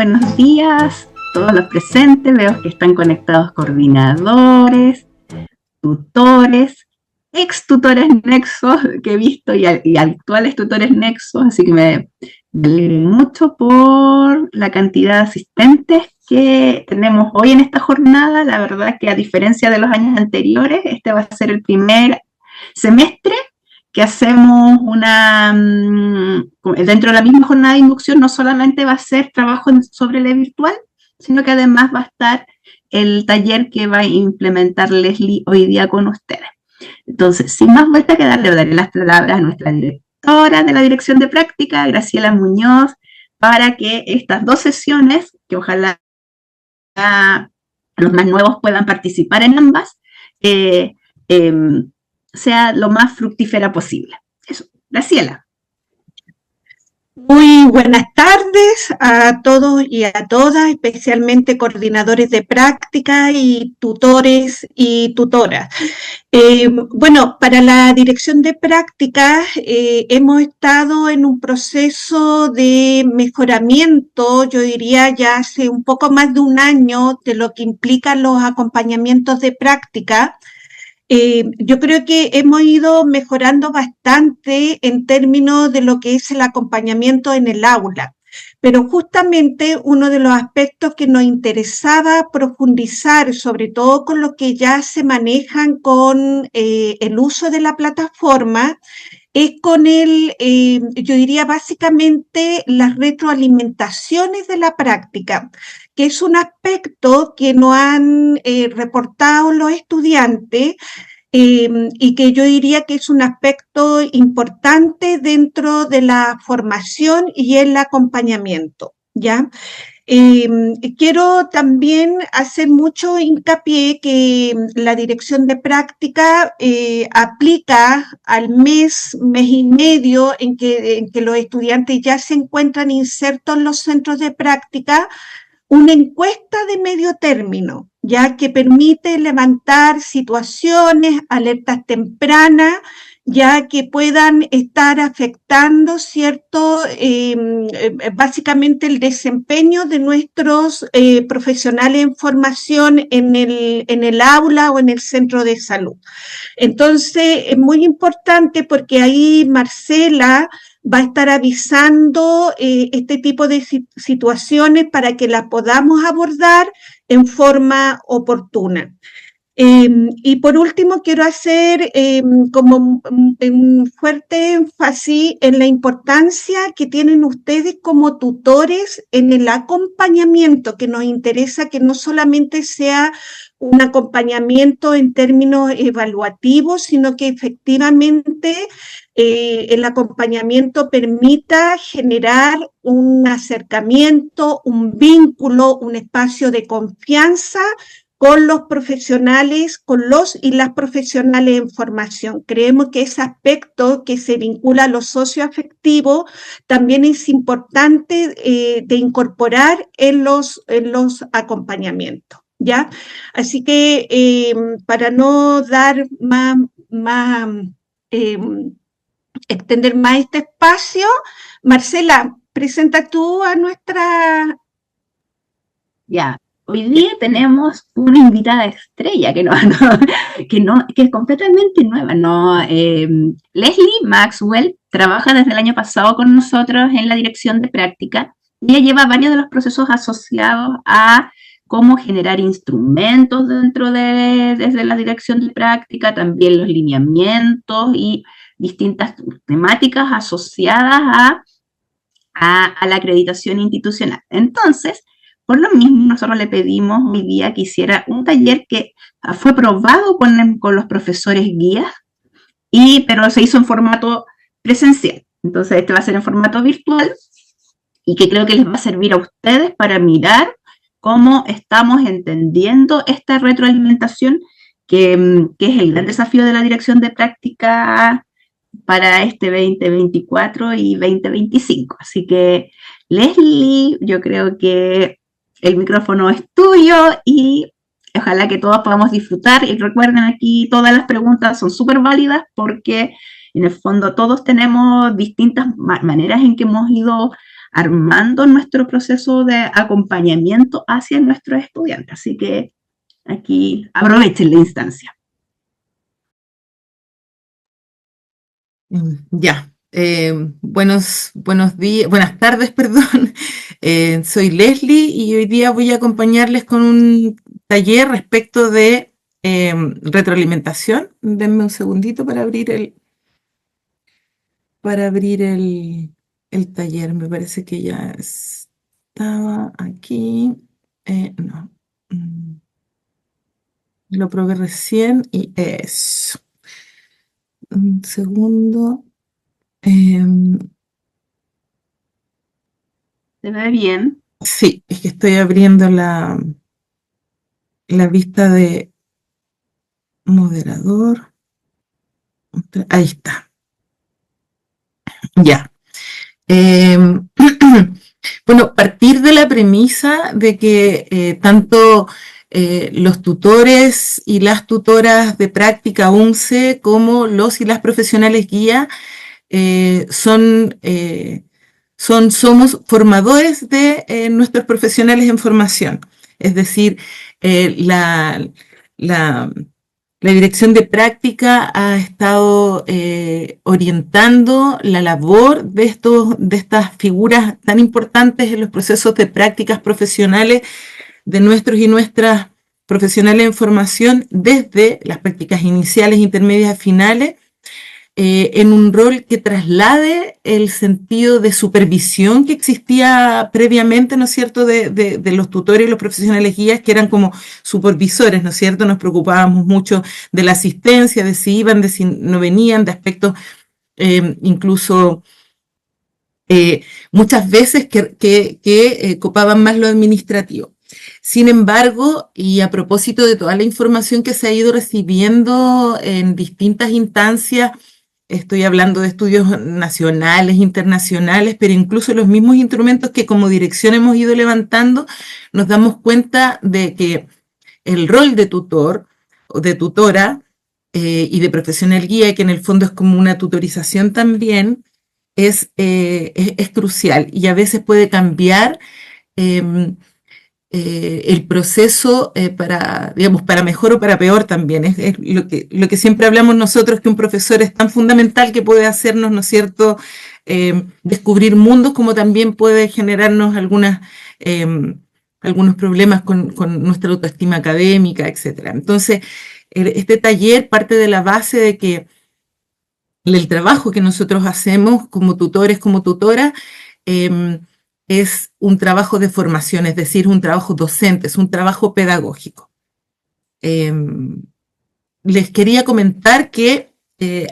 buenos días todos los presentes. Veo que están conectados coordinadores, tutores, ex tutores nexos que he visto y actuales tutores nexos, así que me alegro mucho por la cantidad de asistentes que tenemos hoy en esta jornada. La verdad que a diferencia de los años anteriores, este va a ser el primer semestre que hacemos dentro de la misma jornada de inducción. No solamente va a ser trabajo sobre la virtual, sino que además va a estar el taller que va a implementar Leslie hoy día con ustedes. Entonces, sin más vuelta que darle, daré las palabras a nuestra directora de la Dirección de Práctica, Graciela Muñoz, para que estas dos sesiones, que ojalá los más nuevos puedan participar en ambas, sea lo más fructífera posible. Eso, Graciela. Muy buenas tardes a todos y a todas, especialmente coordinadores de práctica y tutores y tutoras. Bueno, para la dirección de práctica hemos estado en un proceso de mejoramiento, yo diría ya hace un poco más de un año, de lo que implican los acompañamientos de práctica. Yo creo que hemos ido mejorando bastante en términos de lo que es el acompañamiento en el aula, pero justamente uno de los aspectos que nos interesaba profundizar, sobre todo con lo que ya se manejan con el uso de la plataforma, es con yo diría básicamente las retroalimentaciones de la práctica, que es un aspecto que nos han reportado los estudiantes y que yo diría que es un aspecto importante dentro de la formación y el acompañamiento, ¿ya? Quiero también hacer mucho hincapié que la dirección de práctica aplica al mes y medio en que los estudiantes ya se encuentran insertos en los centros de práctica, una encuesta de medio término, ya que permite levantar situaciones, alertas tempranas, ya que puedan estar afectando, ¿cierto?, básicamente el desempeño de nuestros profesionales en formación en el aula o en el centro de salud. Entonces, es muy importante porque ahí Marcela va a estar avisando este tipo de situaciones para que las podamos abordar en forma oportuna. Y por último, quiero hacer como un fuerte énfasis en la importancia que tienen ustedes como tutores en el acompañamiento, que nos interesa que no solamente sea un acompañamiento en términos evaluativos, sino que efectivamente el acompañamiento permita generar un acercamiento, un vínculo, un espacio de confianza con los profesionales, con los y las profesionales en formación. Creemos que ese aspecto que se vincula a lo socioafectivo también es importante de incorporar en los acompañamientos, ¿ya? Así que para no dar extender más este espacio, Marcela, presenta tú a nuestra... Ya. Hoy día tenemos una invitada estrella que es completamente nueva. Leslie Maxwell trabaja desde el año pasado con nosotros en la dirección de práctica y ella lleva varios de los procesos asociados a cómo generar instrumentos desde la dirección de práctica, también los lineamientos y distintas temáticas asociadas a la acreditación institucional. Entonces, por lo mismo, nosotros le pedimos hoy día que hiciera un taller que fue probado con los profesores guías, pero se hizo en formato presencial. Entonces, este va a ser en formato virtual y que creo que les va a servir a ustedes para mirar cómo estamos entendiendo esta retroalimentación, que es el gran desafío de la dirección de práctica para este 2024 y 2025. Así que, Leslie, yo creo que el micrófono es tuyo y ojalá que todos podamos disfrutar. Y recuerden, aquí todas las preguntas son súper válidas porque En el fondo todos tenemos distintas maneras en que hemos ido armando nuestro proceso de acompañamiento hacia nuestros estudiantes. Así que aquí aprovechen la instancia. Ya, buenos días, buenas tardes, perdón. Soy Leslie y hoy día voy a acompañarles con un taller respecto de retroalimentación. Denme un segundito para abrir el taller. Me parece que ya estaba aquí. No. Lo probé recién y eso. Un segundo. ¿Se ve bien? Sí, es que estoy abriendo la vista de moderador. Ahí está. Ya. Bueno, partir de la premisa de que tanto los tutores y las tutoras de práctica UNCE como los y las profesionales guía somos formadores de nuestros profesionales en formación. Es decir, la Dirección de Práctica ha estado orientando la labor de estas figuras tan importantes en los procesos de prácticas profesionales de nuestros y nuestras profesionales en formación desde las prácticas iniciales, intermedias y finales, en un rol que traslade el sentido de supervisión que existía previamente, ¿no es cierto?, de los tutores y los profesionales guías, que eran como supervisores, ¿no es cierto? Nos preocupábamos mucho de la asistencia, de si iban, de si no venían, de aspectos incluso muchas veces que copaban más lo administrativo. Sin embargo, y a propósito de toda la información que se ha ido recibiendo en distintas instancias, estoy hablando de estudios nacionales, internacionales, pero incluso los mismos instrumentos que como dirección hemos ido levantando, nos damos cuenta de que el rol de tutor o de tutora y de profesional guía, que en el fondo es como una tutorización también, es crucial y a veces puede cambiar el proceso para mejor o para peor también. Es lo que siempre hablamos nosotros, que un profesor es tan fundamental que puede hacernos, ¿no es cierto?, descubrir mundos, como también puede generarnos algunos problemas con nuestra autoestima académica, etc. Entonces, este taller parte de la base de que el trabajo que nosotros hacemos como tutores, como tutoras, es un trabajo de formación, es decir, un trabajo docente, es un trabajo pedagógico. Les quería comentar que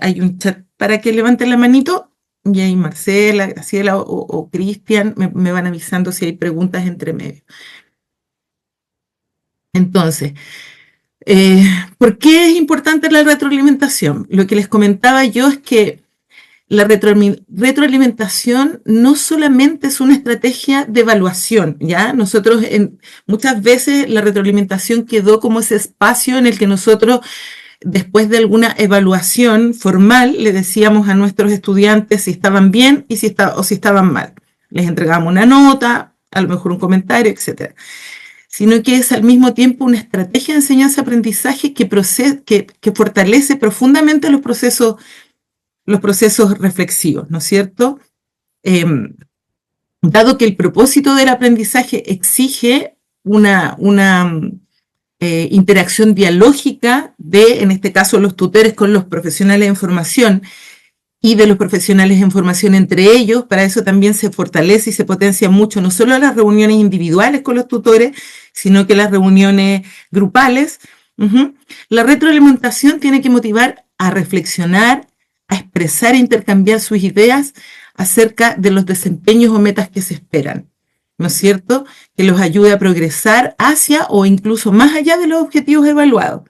hay un chat para que levanten la manito, y ahí Marcela, Graciela o Cristian me van avisando si hay preguntas entre medio. Entonces, ¿por qué es importante la retroalimentación? Lo que les comentaba yo es que la retroalimentación no solamente es una estrategia de evaluación, ¿ya? Nosotros muchas veces la retroalimentación quedó como ese espacio en el que nosotros, después de alguna evaluación formal, le decíamos a nuestros estudiantes si estaban bien y si estaban mal. Les entregábamos una nota, a lo mejor un comentario, etc. Sino que es al mismo tiempo una estrategia de enseñanza-aprendizaje que fortalece profundamente los procesos reflexivos, ¿no es cierto? Dado que el propósito del aprendizaje exige una interacción dialógica en este caso, los tutores con los profesionales en formación y de los profesionales en formación entre ellos, para eso también se fortalece y se potencia mucho, no solo las reuniones individuales con los tutores, sino que las reuniones grupales. La retroalimentación tiene que motivar a reflexionar, a expresar e intercambiar sus ideas acerca de los desempeños o metas que se esperan, ¿no es cierto? Que los ayude a progresar hacia o incluso más allá de los objetivos evaluados.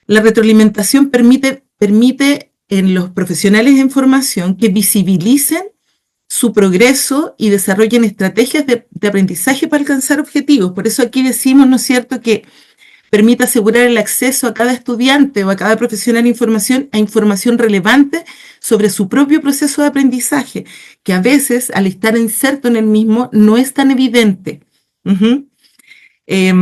La retroalimentación permite en los profesionales en formación que visibilicen su progreso y desarrollen estrategias de aprendizaje para alcanzar objetivos. Por eso aquí decimos, ¿no es cierto?, que permite asegurar el acceso a cada estudiante o a cada profesional de información a información relevante sobre su propio proceso de aprendizaje, que a veces, al estar inserto en el mismo, no es tan evidente. Es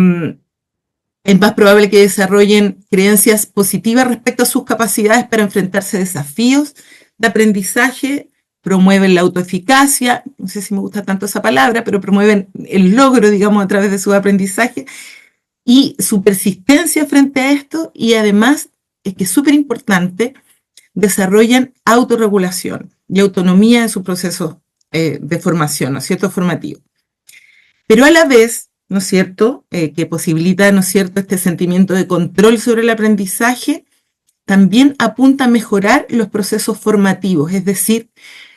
más probable que desarrollen creencias positivas respecto a sus capacidades para enfrentarse a desafíos de aprendizaje, promueven la autoeficacia, no sé si me gusta tanto esa palabra, pero promueven el logro, digamos, a través de su aprendizaje y su persistencia frente a esto, y además, es que es súper importante, desarrollan autorregulación y autonomía en su proceso de formación, ¿no es cierto?, formativo. Pero a la vez, ¿no es cierto?, que posibilita, ¿no es cierto?, este sentimiento de control sobre el aprendizaje, también apunta a mejorar los procesos formativos. Es decir,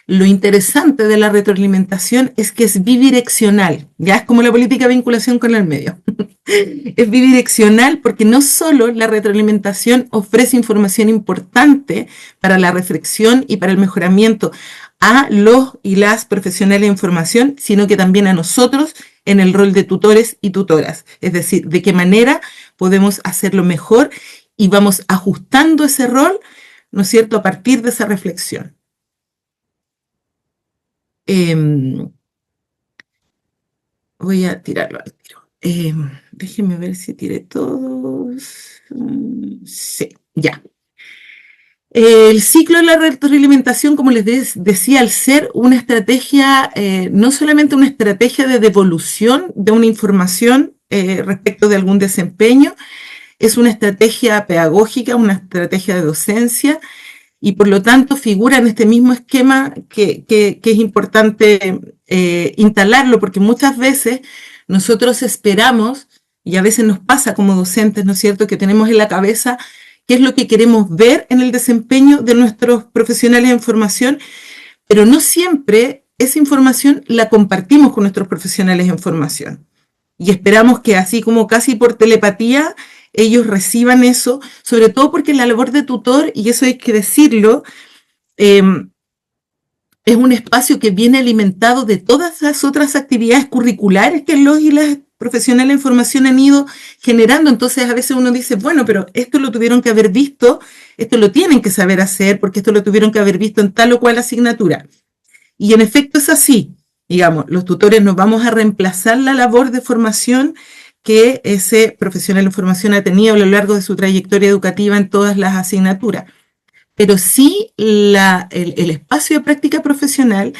lo interesante de la retroalimentación es que es bidireccional, ya es como la política de vinculación con el medio. Es bidireccional porque no solo la retroalimentación ofrece información importante para la reflexión y para el mejoramiento a los y las profesionales de información, sino que también a nosotros en el rol de tutores y tutoras. Es decir, de qué manera podemos hacerlo mejor y vamos ajustando ese rol, ¿no es cierto?, a partir de esa reflexión. Voy a tirarlo al tiro. Déjenme ver si tiré todos. Sí, ya. El ciclo de la retroalimentación, como les decía, al ser una estrategia, no solamente una estrategia de devolución de una información respecto de algún desempeño, es una estrategia pedagógica, una estrategia de docencia, y por lo tanto figura en este mismo esquema que es importante instalarlo, porque muchas veces nosotros esperamos, y a veces nos pasa como docentes, ¿no es cierto?, que tenemos en la cabeza qué es lo que queremos ver en el desempeño de nuestros profesionales en formación, pero no siempre esa información la compartimos con nuestros profesionales en formación. Y esperamos que así como casi por telepatía, ellos reciban eso, sobre todo porque la labor de tutor, y eso hay que decirlo, es un espacio que viene alimentado de todas las otras actividades curriculares que los y las profesionales en formación han ido generando. Entonces a veces uno dice, bueno, pero esto lo tuvieron que haber visto, esto lo tienen que saber hacer, porque esto lo tuvieron que haber visto en tal o cual asignatura. Y en efecto es así. Digamos, los tutores nos vamos a reemplazar la labor de formación que ese profesional en formación ha tenido a lo largo de su trayectoria educativa en todas las asignaturas. Pero sí el espacio de práctica profesional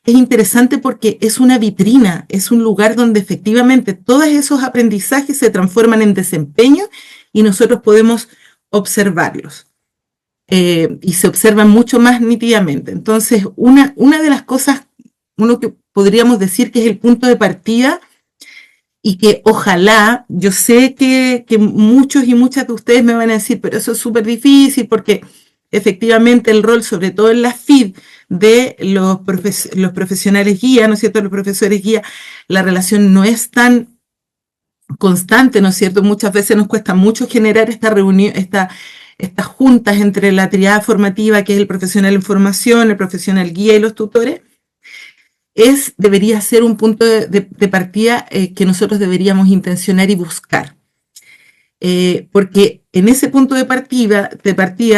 es interesante porque es una vitrina, es un lugar donde efectivamente todos esos aprendizajes se transforman en desempeño y nosotros podemos observarlos. Y se observan mucho más nítidamente. Entonces, una de las cosas, uno que podríamos decir que es el punto de partida, y que ojalá, yo sé que muchos y muchas de ustedes me van a decir, pero eso es súper difícil porque efectivamente el rol, sobre todo en la FID, de los profesionales guía, ¿no es cierto?, los profesores guía, la relación no es tan constante, ¿no es cierto? Muchas veces nos cuesta mucho generar esta reunión, estas juntas entre la triada formativa, que es el profesional en formación, el profesional guía y los tutores. Debería ser un punto de partida que nosotros deberíamos intencionar y buscar. Porque en ese punto de partida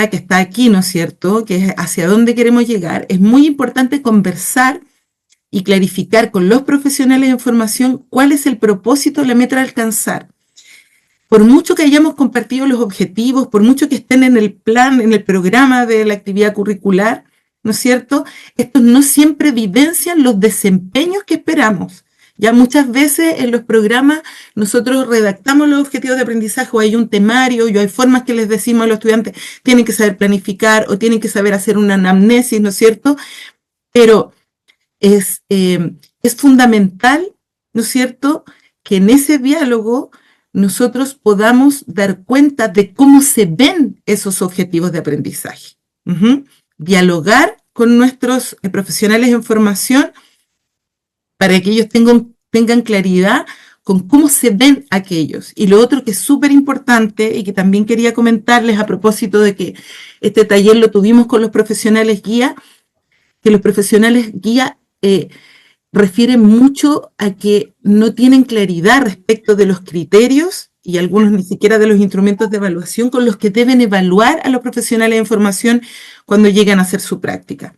que está aquí, ¿no es cierto?, que es hacia dónde queremos llegar, es muy importante conversar y clarificar con los profesionales en formación cuál es el propósito, la meta a alcanzar. Por mucho que hayamos compartido los objetivos, por mucho que estén en el plan, en el programa de la actividad curricular, ¿no es cierto?, estos no siempre evidencian los desempeños que esperamos. Ya muchas veces en los programas nosotros redactamos los objetivos de aprendizaje o hay un temario o hay formas que les decimos a los estudiantes, tienen que saber planificar o tienen que saber hacer una anamnesis, ¿no es cierto? Pero es fundamental, ¿no es cierto?, que en ese diálogo nosotros podamos dar cuenta de cómo se ven esos objetivos de aprendizaje. Dialogar con nuestros profesionales en formación para que ellos tengan claridad con cómo se ven aquellos. Y lo otro que es súper importante y que también quería comentarles a propósito de que este taller lo tuvimos con los profesionales guía, que los profesionales guía refieren mucho a que no tienen claridad respecto de los criterios y algunos ni siquiera de los instrumentos de evaluación con los que deben evaluar a los profesionales de información cuando llegan a hacer su práctica.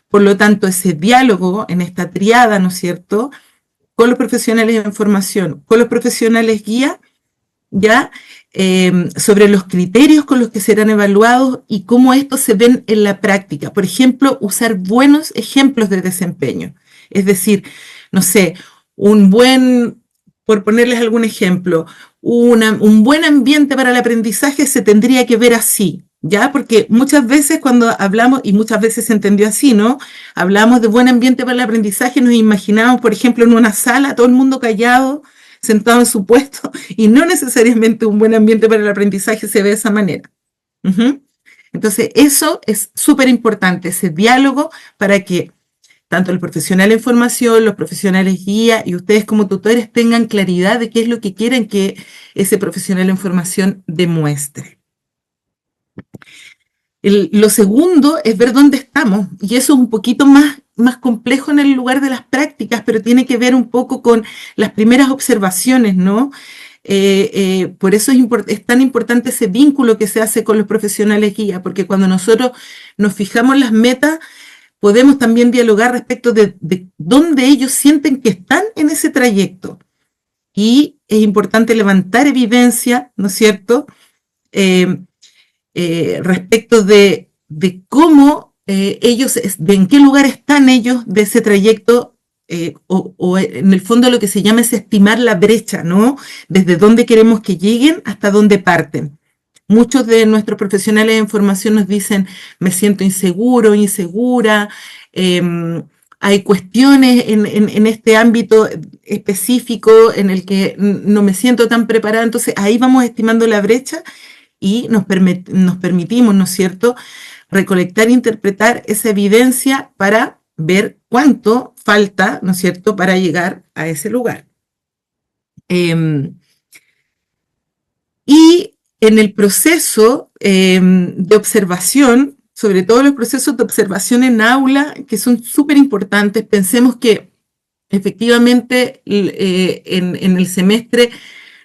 Por lo tanto, ese diálogo en esta triada, ¿no es cierto?, con los profesionales de información, con los profesionales guía, ya sobre los criterios con los que serán evaluados y cómo estos se ven en la práctica. Por ejemplo, usar buenos ejemplos de desempeño. Es decir, no sé, por ponerles algún ejemplo, un buen ambiente para el aprendizaje se tendría que ver así, ¿ya? Porque muchas veces cuando hablamos, y muchas veces se entendió así, ¿no? Hablamos de buen ambiente para el aprendizaje, nos imaginamos, por ejemplo, en una sala, todo el mundo callado, sentado en su puesto, y no necesariamente un buen ambiente para el aprendizaje se ve de esa manera. Entonces, eso es súper importante, ese diálogo para que tanto el profesional en formación, los profesionales guía y ustedes como tutores tengan claridad de qué es lo que quieren que ese profesional en formación demuestre. Lo segundo es ver dónde estamos, y eso es un poquito más complejo en el lugar de las prácticas, pero tiene que ver un poco con las primeras observaciones, ¿no? Por eso es tan importante ese vínculo que se hace con los profesionales guía, porque cuando nosotros nos fijamos en las metas, podemos también dialogar respecto de dónde ellos sienten que están en ese trayecto. Y es importante levantar evidencia, ¿no es cierto?, respecto de cómo ellos, de en qué lugar están ellos de ese trayecto, o en el fondo lo que se llama es estimar la brecha, ¿no? Desde dónde queremos que lleguen hasta dónde parten. Muchos de nuestros profesionales en formación nos dicen, me siento inseguro, insegura, hay cuestiones en este ámbito específico en el que no me siento tan preparada. Entonces ahí vamos estimando la brecha y nos permitimos, ¿no es cierto?, recolectar e interpretar esa evidencia para ver cuánto falta, ¿no es cierto?, para llegar a ese lugar. Y en el proceso de observación, sobre todo los procesos de observación en aula, que son súper importantes, pensemos que efectivamente en el semestre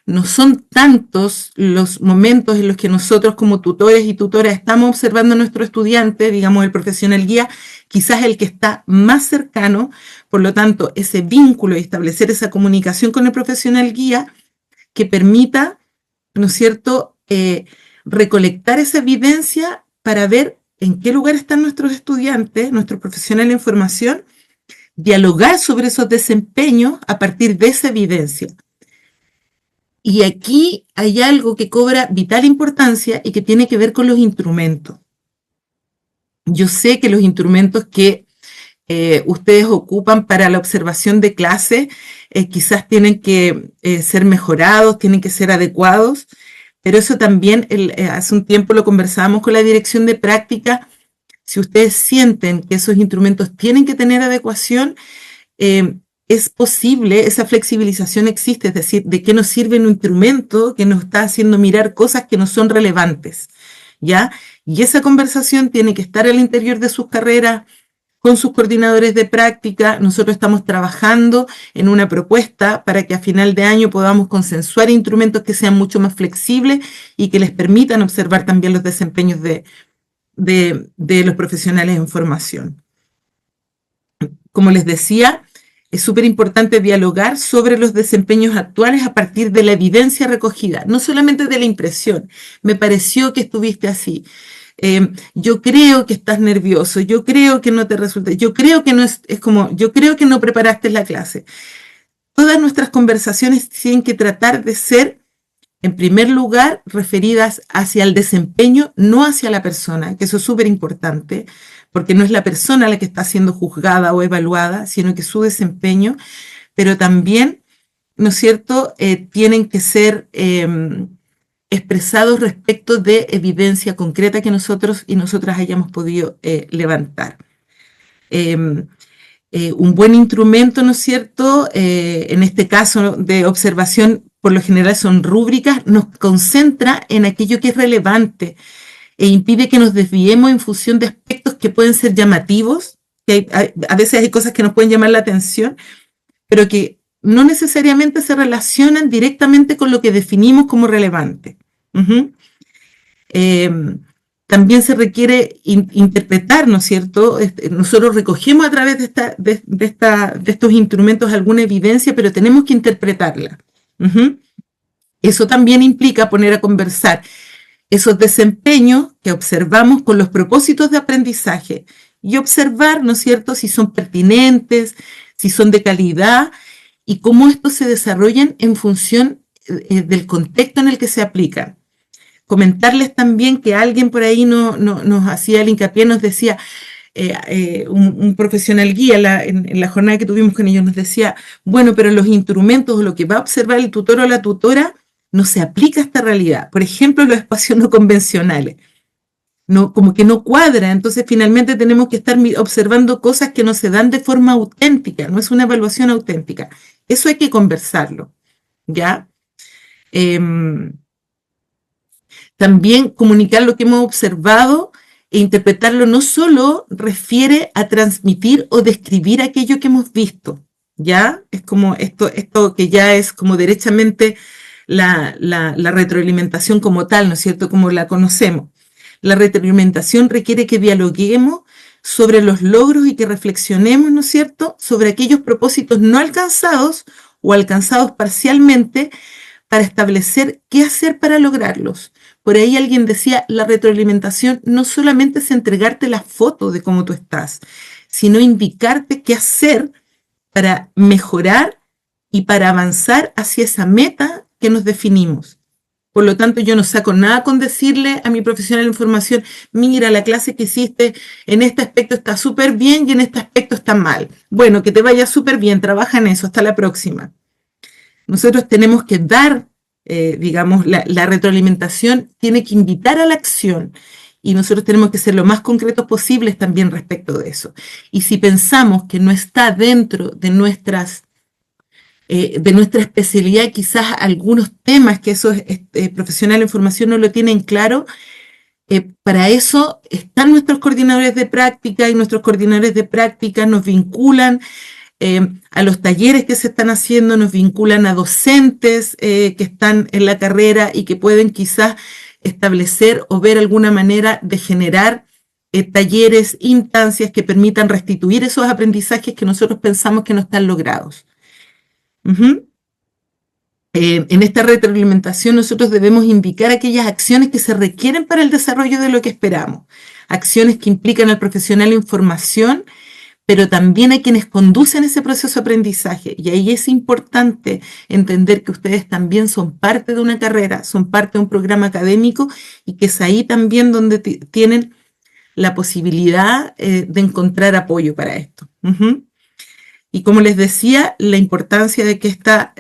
no son tantos los momentos en los que nosotros como tutores y tutoras estamos observando a nuestro estudiante, digamos el profesional guía, quizás el que está más cercano, por lo tanto ese vínculo y establecer esa comunicación con el profesional guía que permita, ¿no es cierto?, recolectar esa evidencia para ver en qué lugar están nuestros estudiantes, nuestros profesionales en formación, dialogar sobre esos desempeños a partir de esa evidencia. Y aquí hay algo que cobra vital importancia y que tiene que ver con los instrumentos. Yo sé que los instrumentos que ustedes ocupan para la observación de clase quizás tienen que ser mejorados, tienen que ser adecuados, pero eso también hace un tiempo lo conversábamos con la dirección de práctica. Si ustedes sienten que esos instrumentos tienen que tener adecuación, es posible, esa flexibilización existe, es decir, ¿de qué nos sirve un instrumento que nos está haciendo mirar cosas que no son relevantes? ¿Ya? Y esa conversación tiene que estar al interior de sus carreras, con sus coordinadores de práctica. Nosotros estamos trabajando en una propuesta para que a final de año podamos consensuar instrumentos que sean mucho más flexibles y que les permitan observar también los desempeños de los profesionales en formación. Como les decía, es súper importante dialogar sobre los desempeños actuales a partir de la evidencia recogida, no solamente de la impresión. Me pareció que estuviste así. Yo creo que estás nervioso, yo creo que no te resulta, yo creo que no yo creo que no preparaste la clase. Todas nuestras conversaciones tienen que tratar de ser, en primer lugar, referidas hacia el desempeño, no hacia la persona, que eso es súper importante, porque no es la persona la que está siendo juzgada o evaluada, sino que su desempeño, pero también, ¿no es cierto?, tienen que ser expresados respecto de evidencia concreta que nosotros y nosotras hayamos podido levantar. Un buen instrumento, ¿no es cierto?, en este caso de observación, por lo general son rúbricas, nos concentra en aquello que es relevante e impide que nos desviemos en función de aspectos que pueden ser llamativos, que a veces hay cosas que nos pueden llamar la atención, pero que no necesariamente se relacionan directamente con lo que definimos como relevante. También se requiere interpretar, ¿no es cierto? Nosotros recogemos a través de estos instrumentos alguna evidencia, pero tenemos que interpretarla. Eso también implica poner a conversar esos desempeños que observamos con los propósitos de aprendizaje y observar, ¿no es cierto?, si son pertinentes, si son de calidad y cómo estos se desarrollan en función del contexto en el que se aplican. Comentarles también que alguien por ahí nos hacía el hincapié, nos decía, un profesional guía en la jornada que tuvimos con ellos nos decía, bueno, pero los instrumentos o lo que va a observar el tutor o la tutora no se aplica a esta realidad. Por ejemplo, los espacios no convencionales. Como que no cuadra, entonces finalmente tenemos que estar observando cosas que no se dan de forma auténtica, no es una evaluación auténtica. Eso hay que conversarlo, ¿ya? También comunicar lo que hemos observado e interpretarlo no solo refiere a transmitir o describir aquello que hemos visto, ¿ya? Es como esto que ya es como derechamente la retroalimentación como tal, ¿no es cierto?, como la conocemos. La retroalimentación requiere que dialoguemos sobre los logros y que reflexionemos, ¿no es cierto?, sobre aquellos propósitos no alcanzados o alcanzados parcialmente para establecer qué hacer para lograrlos. Por ahí alguien decía, la retroalimentación no solamente es entregarte la foto de cómo tú estás, sino indicarte qué hacer para mejorar y para avanzar hacia esa meta que nos definimos. Por lo tanto, yo no saco nada con decirle a mi profesional de información, mira, la clase que hiciste en este aspecto está súper bien y en este aspecto está mal. Bueno, que te vaya súper bien, trabaja en eso, hasta la próxima. Nosotros tenemos que dar, digamos, la retroalimentación tiene que invitar a la acción y nosotros tenemos que ser lo más concretos posibles también respecto de eso. Y si pensamos que no está dentro de nuestra especialidad, quizás algunos temas que esos profesionales de información no lo tienen claro, para eso están nuestros coordinadores de práctica y nuestros coordinadores de práctica nos vinculan a los talleres que se están haciendo, nos vinculan a docentes que están en la carrera y que pueden quizás establecer o ver alguna manera de generar talleres, instancias que permitan restituir esos aprendizajes que nosotros pensamos que no están logrados. En esta retroalimentación nosotros debemos indicar aquellas acciones que se requieren para el desarrollo de lo que esperamos, acciones que implican al profesional de información, pero también a quienes conducen ese proceso de aprendizaje. Y ahí es importante entender que ustedes también son parte de una carrera, son parte de un programa académico y que es ahí también donde tienen la posibilidad de encontrar apoyo para esto. Y como les decía, la importancia de que esta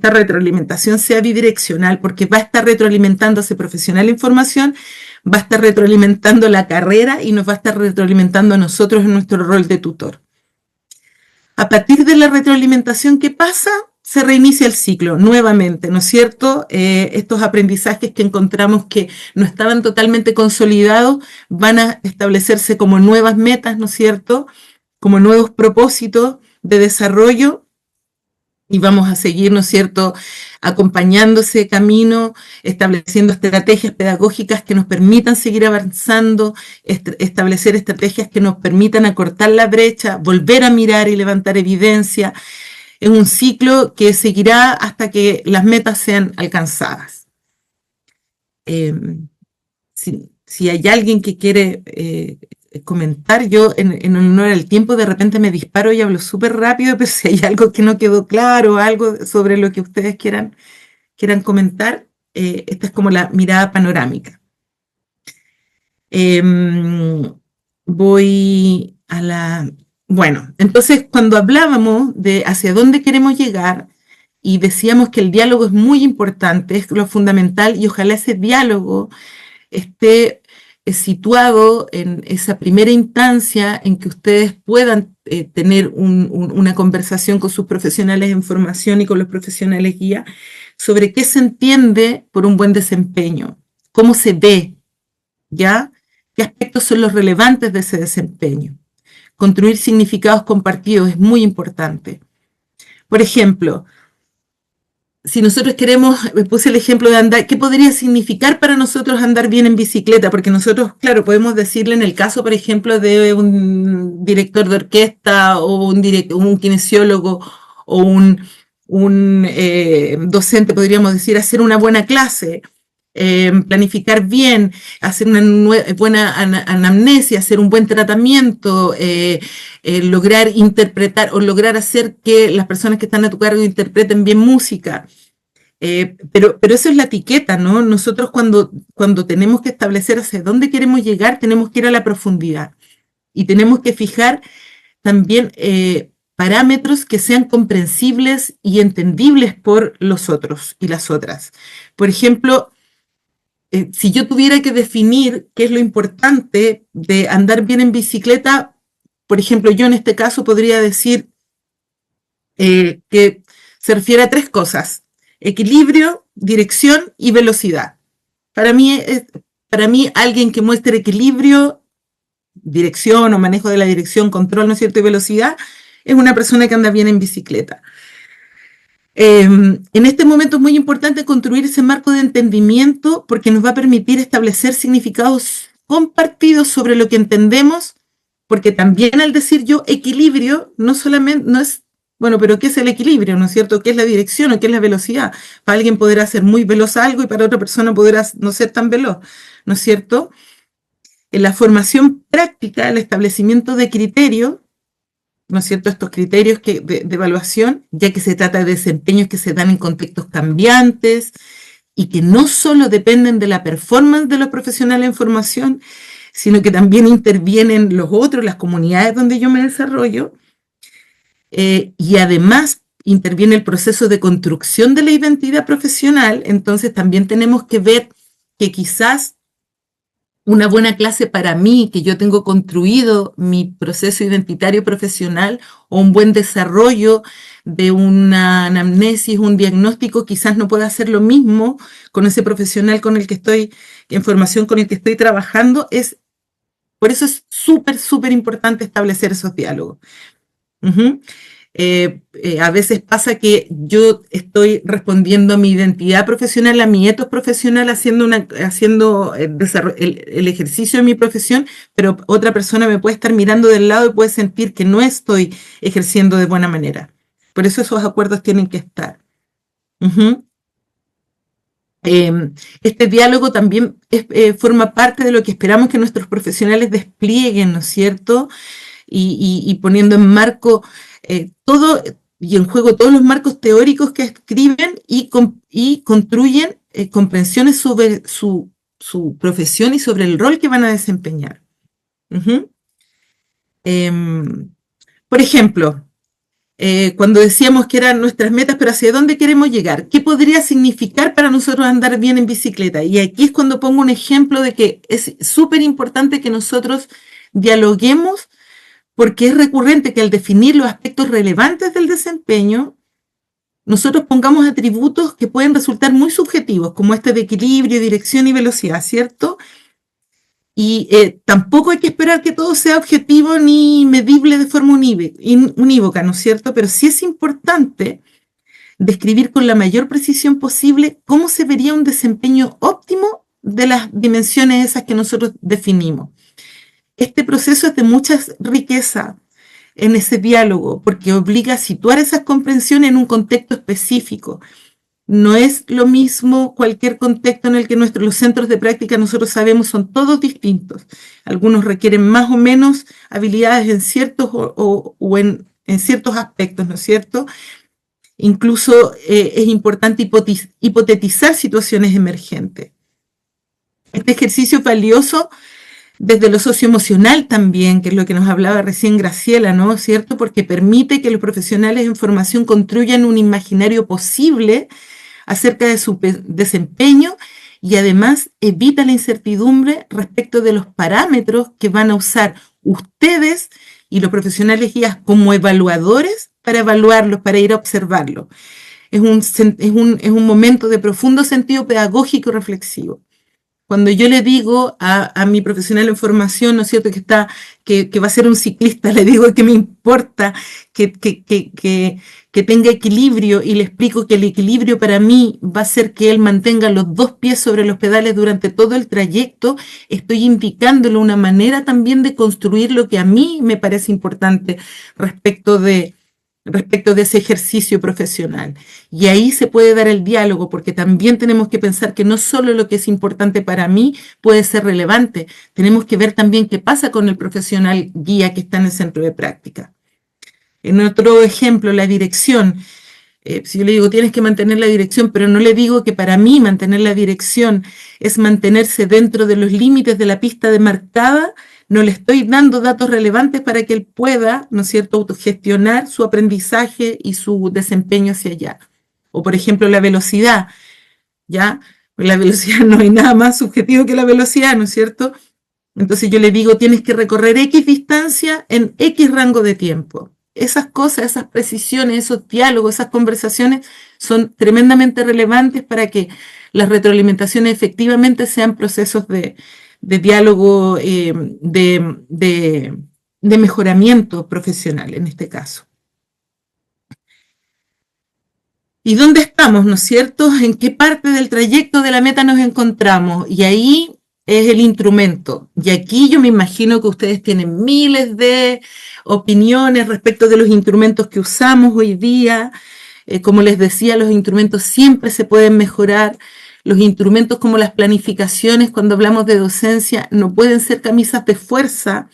retroalimentación sea bidireccional, porque va a estar retroalimentando a ese profesional de información, va a estar retroalimentando la carrera y nos va a estar retroalimentando a nosotros en nuestro rol de tutor. A partir de la retroalimentación, ¿qué pasa? Se reinicia el ciclo nuevamente, ¿no es cierto? Estos aprendizajes que encontramos que no estaban totalmente consolidados van a establecerse como nuevas metas, ¿no es cierto?, como nuevos propósitos de desarrollo y vamos a seguir, ¿no es cierto?, acompañando ese camino, estableciendo estrategias pedagógicas que nos permitan seguir avanzando, establecer estrategias que nos permitan acortar la brecha, volver a mirar y levantar evidencia. Es un ciclo que seguirá hasta que las metas sean alcanzadas. Si hay alguien que quiere comentar, yo en honor al tiempo de repente me disparo y hablo súper rápido, pero si hay algo que no quedó claro, algo sobre lo que ustedes quieran comentar, esta es como la mirada panorámica. Voy a la... Bueno, entonces cuando hablábamos de hacia dónde queremos llegar y decíamos que el diálogo es muy importante, es lo fundamental y ojalá ese diálogo esté situado en esa primera instancia en que ustedes puedan tener una conversación con sus profesionales en formación y con los profesionales guía sobre qué se entiende por un buen desempeño, cómo se ve, ¿ya? ¿Qué aspectos son los relevantes de ese desempeño? Construir significados compartidos es muy importante. Por ejemplo, si nosotros queremos, puse el ejemplo de andar, ¿qué podría significar para nosotros andar bien en bicicleta? Porque nosotros, claro, podemos decirle en el caso, por ejemplo, de un director de orquesta o un kinesiólogo o un docente, podríamos decir, hacer una buena clase, planificar bien, hacer una buena anamnesia, hacer un buen tratamiento, lograr interpretar o lograr hacer que las personas que están a tu cargo interpreten bien música. Pero eso es la etiqueta, ¿no? Nosotros cuando tenemos que establecer hacia dónde queremos llegar, tenemos que ir a la profundidad y tenemos que fijar también parámetros que sean comprensibles y entendibles por los otros y las otras. Por ejemplo, si yo tuviera que definir qué es lo importante de andar bien en bicicleta, por ejemplo, yo en este caso podría decir que se refiere a 3 cosas: equilibrio, dirección y velocidad. Para mí, alguien que muestre equilibrio, dirección o manejo de la dirección, control, ¿no es cierto?, y velocidad, es una persona que anda bien en bicicleta. En este momento es muy importante construir ese marco de entendimiento porque nos va a permitir establecer significados compartidos sobre lo que entendemos, porque también al decir yo equilibrio, no es, bueno, pero ¿qué es el equilibrio, no es cierto? ¿Qué es la dirección o qué es la velocidad? Para alguien podrá ser muy veloz algo y para otra persona podrá no ser tan veloz, ¿no es cierto? En la formación práctica, el establecimiento de criterios, ¿no es cierto?, estos criterios de evaluación, ya que se trata de desempeños que se dan en contextos cambiantes y que no solo dependen de la performance de los profesionales en formación, sino que también intervienen los otros, las comunidades donde yo me desarrollo, y además interviene el proceso de construcción de la identidad profesional. Entonces también tenemos que ver que quizás una buena clase para mí, que yo tengo construido mi proceso identitario profesional, o un buen desarrollo de una anamnesis, un diagnóstico, quizás no pueda hacer lo mismo con ese profesional con el que estoy, en formación con el que estoy trabajando. Por eso es súper importante establecer esos diálogos. A veces pasa que yo estoy respondiendo a mi identidad profesional, a mi ethos profesional, haciendo el ejercicio de mi profesión, pero otra persona me puede estar mirando del lado y puede sentir que no estoy ejerciendo de buena manera. Por eso esos acuerdos tienen que estar. Este diálogo también forma parte de lo que esperamos que nuestros profesionales desplieguen, ¿no es cierto? Y poniendo en marco todo y en juego todos los marcos teóricos que escriben y construyen comprensiones sobre su profesión y sobre el rol que van a desempeñar. Por ejemplo, cuando decíamos que eran nuestras metas, pero ¿hacia dónde queremos llegar? ¿Qué podría significar para nosotros andar bien en bicicleta? Y aquí es cuando pongo un ejemplo de que es súper importante que nosotros dialoguemos, porque es recurrente que al definir los aspectos relevantes del desempeño, nosotros pongamos atributos que pueden resultar muy subjetivos, como este de equilibrio, dirección y velocidad, ¿cierto? Y tampoco hay que esperar que todo sea objetivo ni medible de forma unívoca, ¿no es cierto? Pero sí es importante describir con la mayor precisión posible cómo se vería un desempeño óptimo de las dimensiones esas que nosotros definimos. Este proceso es de mucha riqueza en ese diálogo, porque obliga a situar esas comprensiones en un contexto específico. No es lo mismo cualquier contexto en el que los centros de práctica, nosotros sabemos, son todos distintos. Algunos requieren más o menos habilidades en ciertos en ciertos aspectos, ¿no es cierto? Incluso es importante hipotetizar situaciones emergentes. Este ejercicio es valioso desde lo socioemocional también, que es lo que nos hablaba recién Graciela, ¿no es cierto? Porque permite que los profesionales en formación construyan un imaginario posible acerca de su desempeño y además evita la incertidumbre respecto de los parámetros que van a usar ustedes y los profesionales guías como evaluadores para evaluarlos, para ir a observarlos. Es un momento de profundo sentido pedagógico y reflexivo. Cuando yo le digo a mi profesional en formación, ¿no es cierto?, que va a ser un ciclista, le digo que me importa que tenga equilibrio, y le explico que el equilibrio para mí va a ser que él mantenga los 2 pies sobre los pedales durante todo el trayecto, estoy indicándole una manera también de construir lo que a mí me parece importante respecto de ese ejercicio profesional. Y ahí se puede dar el diálogo, porque también tenemos que pensar que no solo lo que es importante para mí puede ser relevante, tenemos que ver también qué pasa con el profesional guía que está en el centro de práctica. En otro ejemplo, la dirección. Si yo le digo, tienes que mantener la dirección, pero no le digo que para mí mantener la dirección es mantenerse dentro de los límites de la pista demarcada, no le estoy dando datos relevantes para que él pueda, ¿no es cierto?, autogestionar su aprendizaje y su desempeño hacia allá. O, por ejemplo, la velocidad, ¿ya? La velocidad, no hay nada más subjetivo que la velocidad, ¿no es cierto? Entonces yo le digo, tienes que recorrer X distancia en X rango de tiempo. Esas cosas, esas precisiones, esos diálogos, esas conversaciones son tremendamente relevantes para que las retroalimentaciones efectivamente sean procesos de diálogo, de mejoramiento profesional en este caso. ¿Y dónde estamos, no es cierto? ¿En qué parte del trayecto de la meta nos encontramos? Y ahí es el instrumento. Y aquí yo me imagino que ustedes tienen miles de opiniones respecto de los instrumentos que usamos hoy día. Como les decía, los instrumentos siempre se pueden mejorar. Los instrumentos como las planificaciones, cuando hablamos de docencia, no pueden ser camisas de fuerza,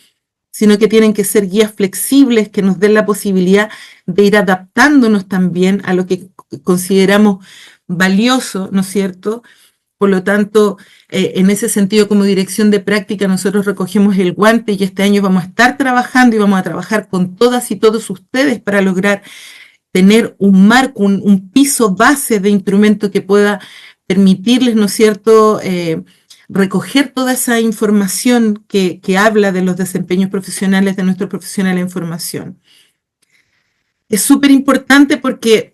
sino que tienen que ser guías flexibles que nos den la posibilidad de ir adaptándonos también a lo que consideramos valioso, ¿no es cierto? Por lo tanto, en ese sentido, como dirección de práctica, nosotros recogemos el guante y este año vamos a estar trabajando y vamos a trabajar con todas y todos ustedes para lograr tener un marco, un piso base de instrumento que pueda permitirles, ¿no es cierto?, recoger toda esa información que habla de los desempeños profesionales de nuestros profesionales en formación. Es súper importante porque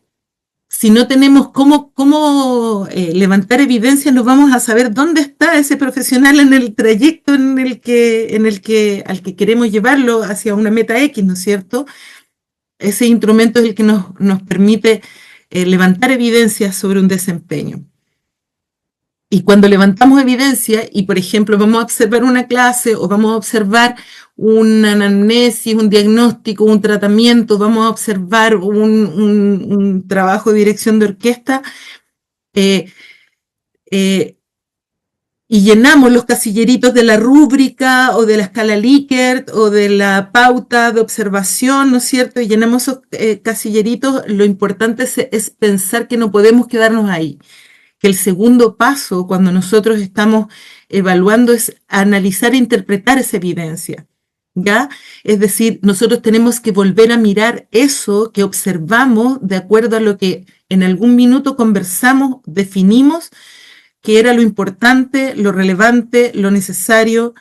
si no tenemos cómo levantar evidencia, no vamos a saber dónde está ese profesional en el trayecto al que queremos llevarlo hacia una meta X, ¿no es cierto? Ese instrumento es el que nos permite levantar evidencia sobre un desempeño. Y cuando levantamos evidencia y, por ejemplo, vamos a observar una clase o vamos a observar una anamnesis, un diagnóstico, un tratamiento, vamos a observar un trabajo de dirección de orquesta y llenamos los casilleritos de la rúbrica o de la escala Likert o de la pauta de observación, ¿no es cierto? Y llenamos esos casilleritos, lo importante es pensar que no podemos quedarnos ahí. Que el segundo paso, cuando nosotros estamos evaluando, es analizar e interpretar esa evidencia, ¿ya? Es decir, nosotros tenemos que volver a mirar eso que observamos de acuerdo a lo que en algún minuto conversamos, definimos, que era lo importante, lo relevante, lo necesario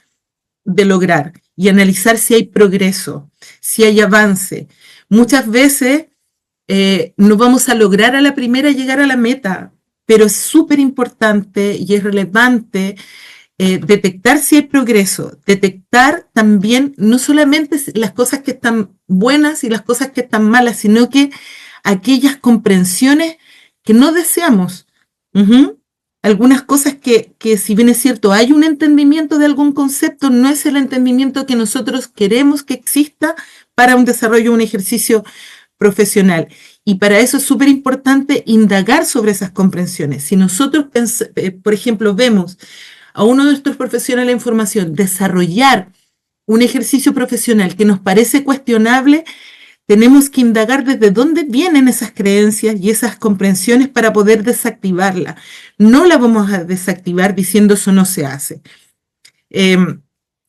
de lograr, y analizar si hay progreso, si hay avance. Muchas veces no vamos a lograr a la primera llegar a la meta, pero es súper importante y es relevante detectar si hay progreso, detectar también no solamente las cosas que están buenas y las cosas que están malas, sino que aquellas comprensiones que no deseamos. Algunas cosas que si bien es cierto, hay un entendimiento de algún concepto, no es el entendimiento que nosotros queremos que exista para un desarrollo, un ejercicio profesional. Y para eso es súper importante indagar sobre esas comprensiones. Si nosotros, por ejemplo, vemos a uno de nuestros profesionales en formación desarrollar un ejercicio profesional que nos parece cuestionable, tenemos que indagar desde dónde vienen esas creencias y esas comprensiones para poder desactivarla. No la vamos a desactivar diciendo eso no se hace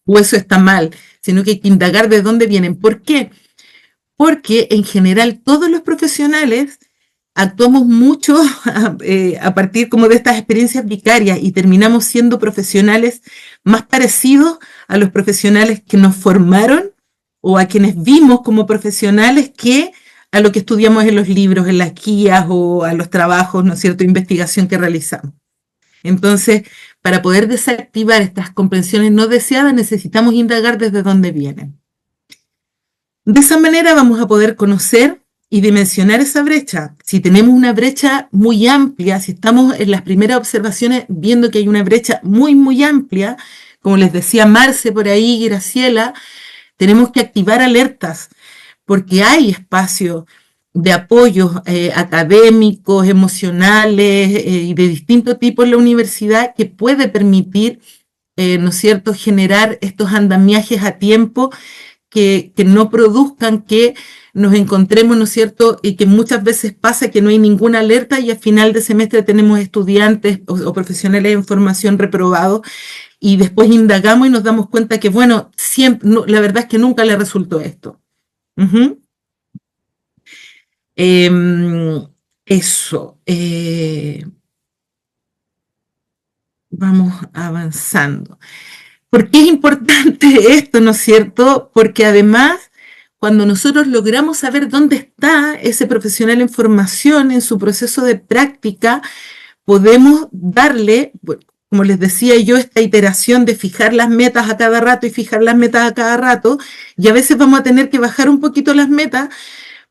o eso está mal, sino que hay que indagar de dónde vienen. ¿Por qué? Porque en general todos los profesionales actuamos mucho a partir como de estas experiencias vicarias y terminamos siendo profesionales más parecidos a los profesionales que nos formaron o a quienes vimos como profesionales que a lo que estudiamos en los libros, en las guías o a los trabajos, ¿no es cierto?, de investigación que realizamos. Entonces, para poder desactivar estas comprensiones no deseadas, necesitamos indagar desde dónde vienen. De esa manera vamos a poder conocer y dimensionar esa brecha. Si tenemos una brecha muy amplia, si estamos en las primeras observaciones viendo que hay una brecha muy, muy amplia, como les decía Marce por ahí, Graciela, tenemos que activar alertas, porque hay espacio de apoyos académicos, emocionales y de distinto tipo en la universidad que puede permitir, ¿no es cierto?, generar estos andamiajes a tiempo que no produzcan que nos encontremos, ¿no es cierto?, y que muchas veces pasa que no hay ninguna alerta y al final de semestre tenemos estudiantes o profesionales en formación reprobados y después indagamos y nos damos cuenta que, bueno, siempre, no, la verdad es que nunca le resultó esto. Eso. Vamos avanzando. ¿Por qué es importante esto, no es cierto? Porque además, cuando nosotros logramos saber dónde está ese profesional en formación, en su proceso de práctica, podemos darle, como les decía yo, esta iteración de fijar las metas a cada rato y fijar las metas a cada rato, y a veces vamos a tener que bajar un poquito las metas,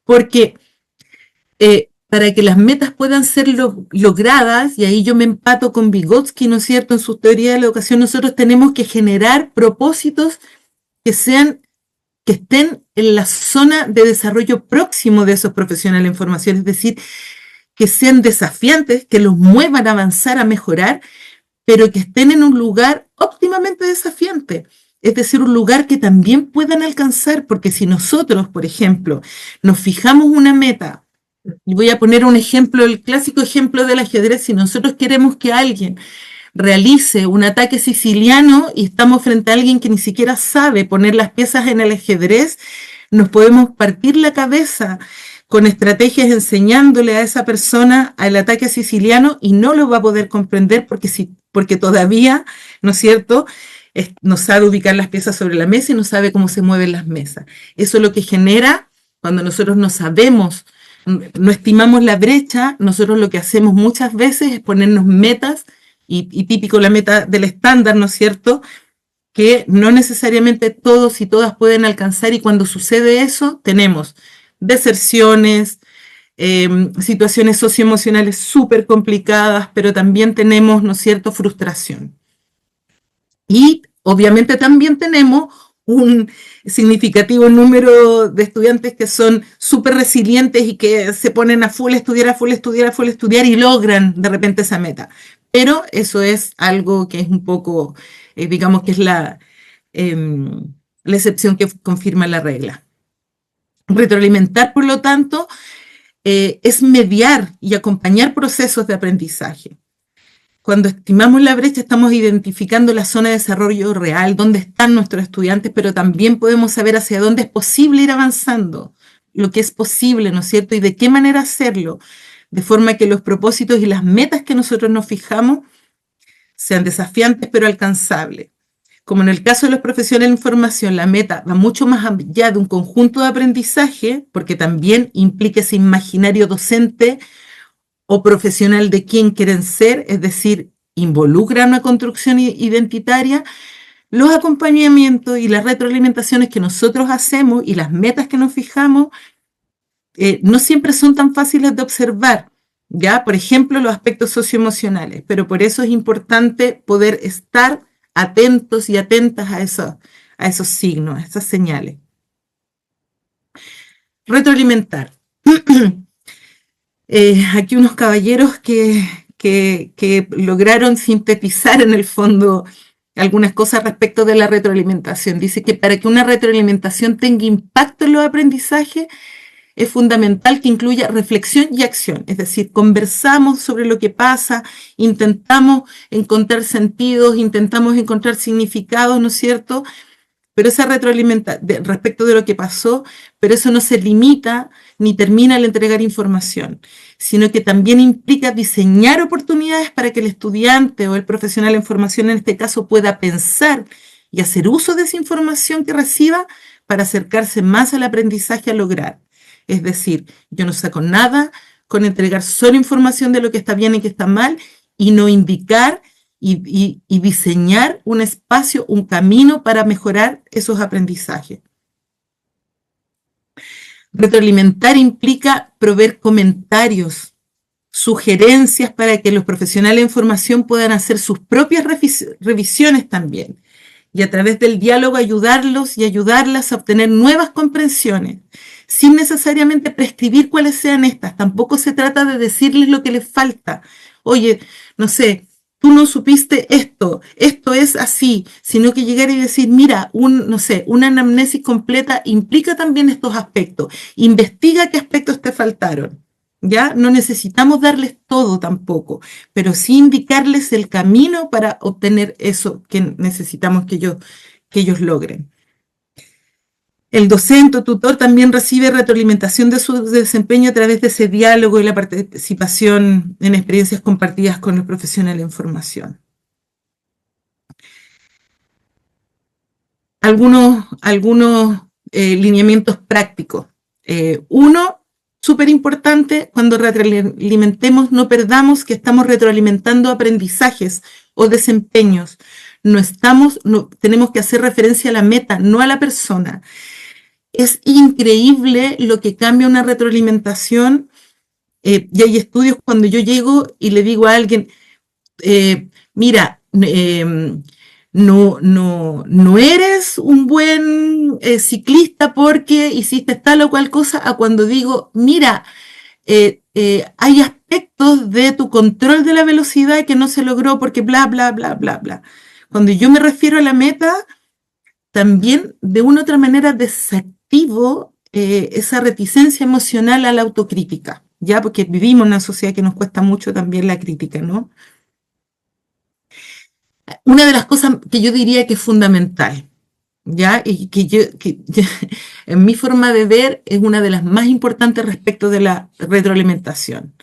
porque para que las metas puedan ser logradas, y ahí yo me empato con Vygotsky, ¿no es cierto?, en su teoría de la educación, nosotros tenemos que generar propósitos que estén en la zona de desarrollo próximo de esos profesionales en formación, es decir, que sean desafiantes, que los muevan a avanzar, a mejorar, pero que estén en un lugar óptimamente desafiante, es decir, un lugar que también puedan alcanzar, porque si nosotros, por ejemplo, nos fijamos una meta, y voy a poner un ejemplo, el clásico ejemplo del ajedrez, si nosotros queremos que alguien realice un ataque siciliano y estamos frente a alguien que ni siquiera sabe poner las piezas en el ajedrez, nos podemos partir la cabeza con estrategias enseñándole a esa persona el ataque siciliano y no lo va a poder comprender porque todavía, ¿no es cierto?, no sabe ubicar las piezas sobre la mesa y no sabe cómo se mueven las mesas. Eso es lo que genera cuando nosotros no sabemos, no estimamos la brecha, nosotros lo que hacemos muchas veces es ponernos metas, y típico la meta del estándar, ¿no es cierto?, que no necesariamente todos y todas pueden alcanzar, y cuando sucede eso tenemos deserciones, situaciones socioemocionales súper complicadas, pero también tenemos, ¿no es cierto?, frustración. Y obviamente también tenemos un significativo número de estudiantes que son súper resilientes y que se ponen a full estudiar, a full estudiar, a full estudiar y logran de repente esa meta. Pero eso es algo que es un poco, digamos que es la excepción que confirma la regla. Retroalimentar, por lo tanto, es mediar y acompañar procesos de aprendizaje. Cuando estimamos la brecha, estamos identificando la zona de desarrollo real, dónde están nuestros estudiantes, pero también podemos saber hacia dónde es posible ir avanzando, lo que es posible, ¿no es cierto?, y de qué manera hacerlo, de forma que los propósitos y las metas que nosotros nos fijamos sean desafiantes pero alcanzables. Como en el caso de los profesionales en formación, la meta va mucho más allá de un conjunto de aprendizaje, porque también implica ese imaginario docente o profesional de quién quieren ser, es decir, involucra una construcción identitaria. Los acompañamientos y las retroalimentaciones que nosotros hacemos y las metas que nos fijamos no siempre son tan fáciles de observar, ¿ya? Por ejemplo, los aspectos socioemocionales, pero por eso es importante poder estar atentos y atentas a esos signos, a esas señales. Retroalimentar. Aquí unos caballeros que lograron sintetizar en el fondo algunas cosas respecto de la retroalimentación. Dice que para que una retroalimentación tenga impacto en los aprendizajes, es fundamental que incluya reflexión y acción, es decir, conversamos sobre lo que pasa, intentamos encontrar sentidos, intentamos encontrar significados, ¿no es cierto?, pero esa retroalimentación respecto de lo que pasó, pero eso no se limita ni termina al entregar información, sino que también implica diseñar oportunidades para que el estudiante o el profesional en formación, en este caso, pueda pensar y hacer uso de esa información que reciba para acercarse más al aprendizaje a lograr. Es decir, yo no saco nada con entregar solo información de lo que está bien y que está mal y no indicar y diseñar un espacio, un camino para mejorar esos aprendizajes. Retroalimentar implica proveer comentarios, sugerencias para que los profesionales en formación puedan hacer sus propias revisiones también. Y a través del diálogo ayudarlos y ayudarlas a obtener nuevas comprensiones, sin necesariamente prescribir cuáles sean estas. Tampoco se trata de decirles lo que les falta. Oye, no sé, tú no supiste esto es así, sino que llegar y decir, mira, no sé, una anamnesis completa implica también estos aspectos. Investiga qué aspectos te faltaron. ¿Ya? No necesitamos darles todo tampoco, pero sí indicarles el camino para obtener eso que necesitamos que ellos logren. El docente o tutor también recibe retroalimentación de su desempeño a través de ese diálogo y la participación en experiencias compartidas con los profesionales en formación. Algunos lineamientos prácticos. Uno, súper importante, cuando retroalimentemos, no perdamos que estamos retroalimentando aprendizajes o desempeños. Tenemos que hacer referencia a la meta, no a la persona. Es increíble lo que cambia una retroalimentación. Y hay estudios cuando yo llego y le digo a alguien, mira, no eres un buen ciclista porque hiciste tal o cual cosa, a cuando digo, mira, hay aspectos de tu control de la velocidad que no se logró porque bla, bla, bla, bla, bla. Cuando yo me refiero a la meta, también de una u otra manera desactivo esa reticencia emocional a la autocrítica, ¿ya? Porque vivimos en una sociedad que nos cuesta mucho también la crítica, ¿no? Una de las cosas que yo diría que es fundamental, ¿ya? Y que en mi forma de ver es una de las más importantes respecto de la retroalimentación.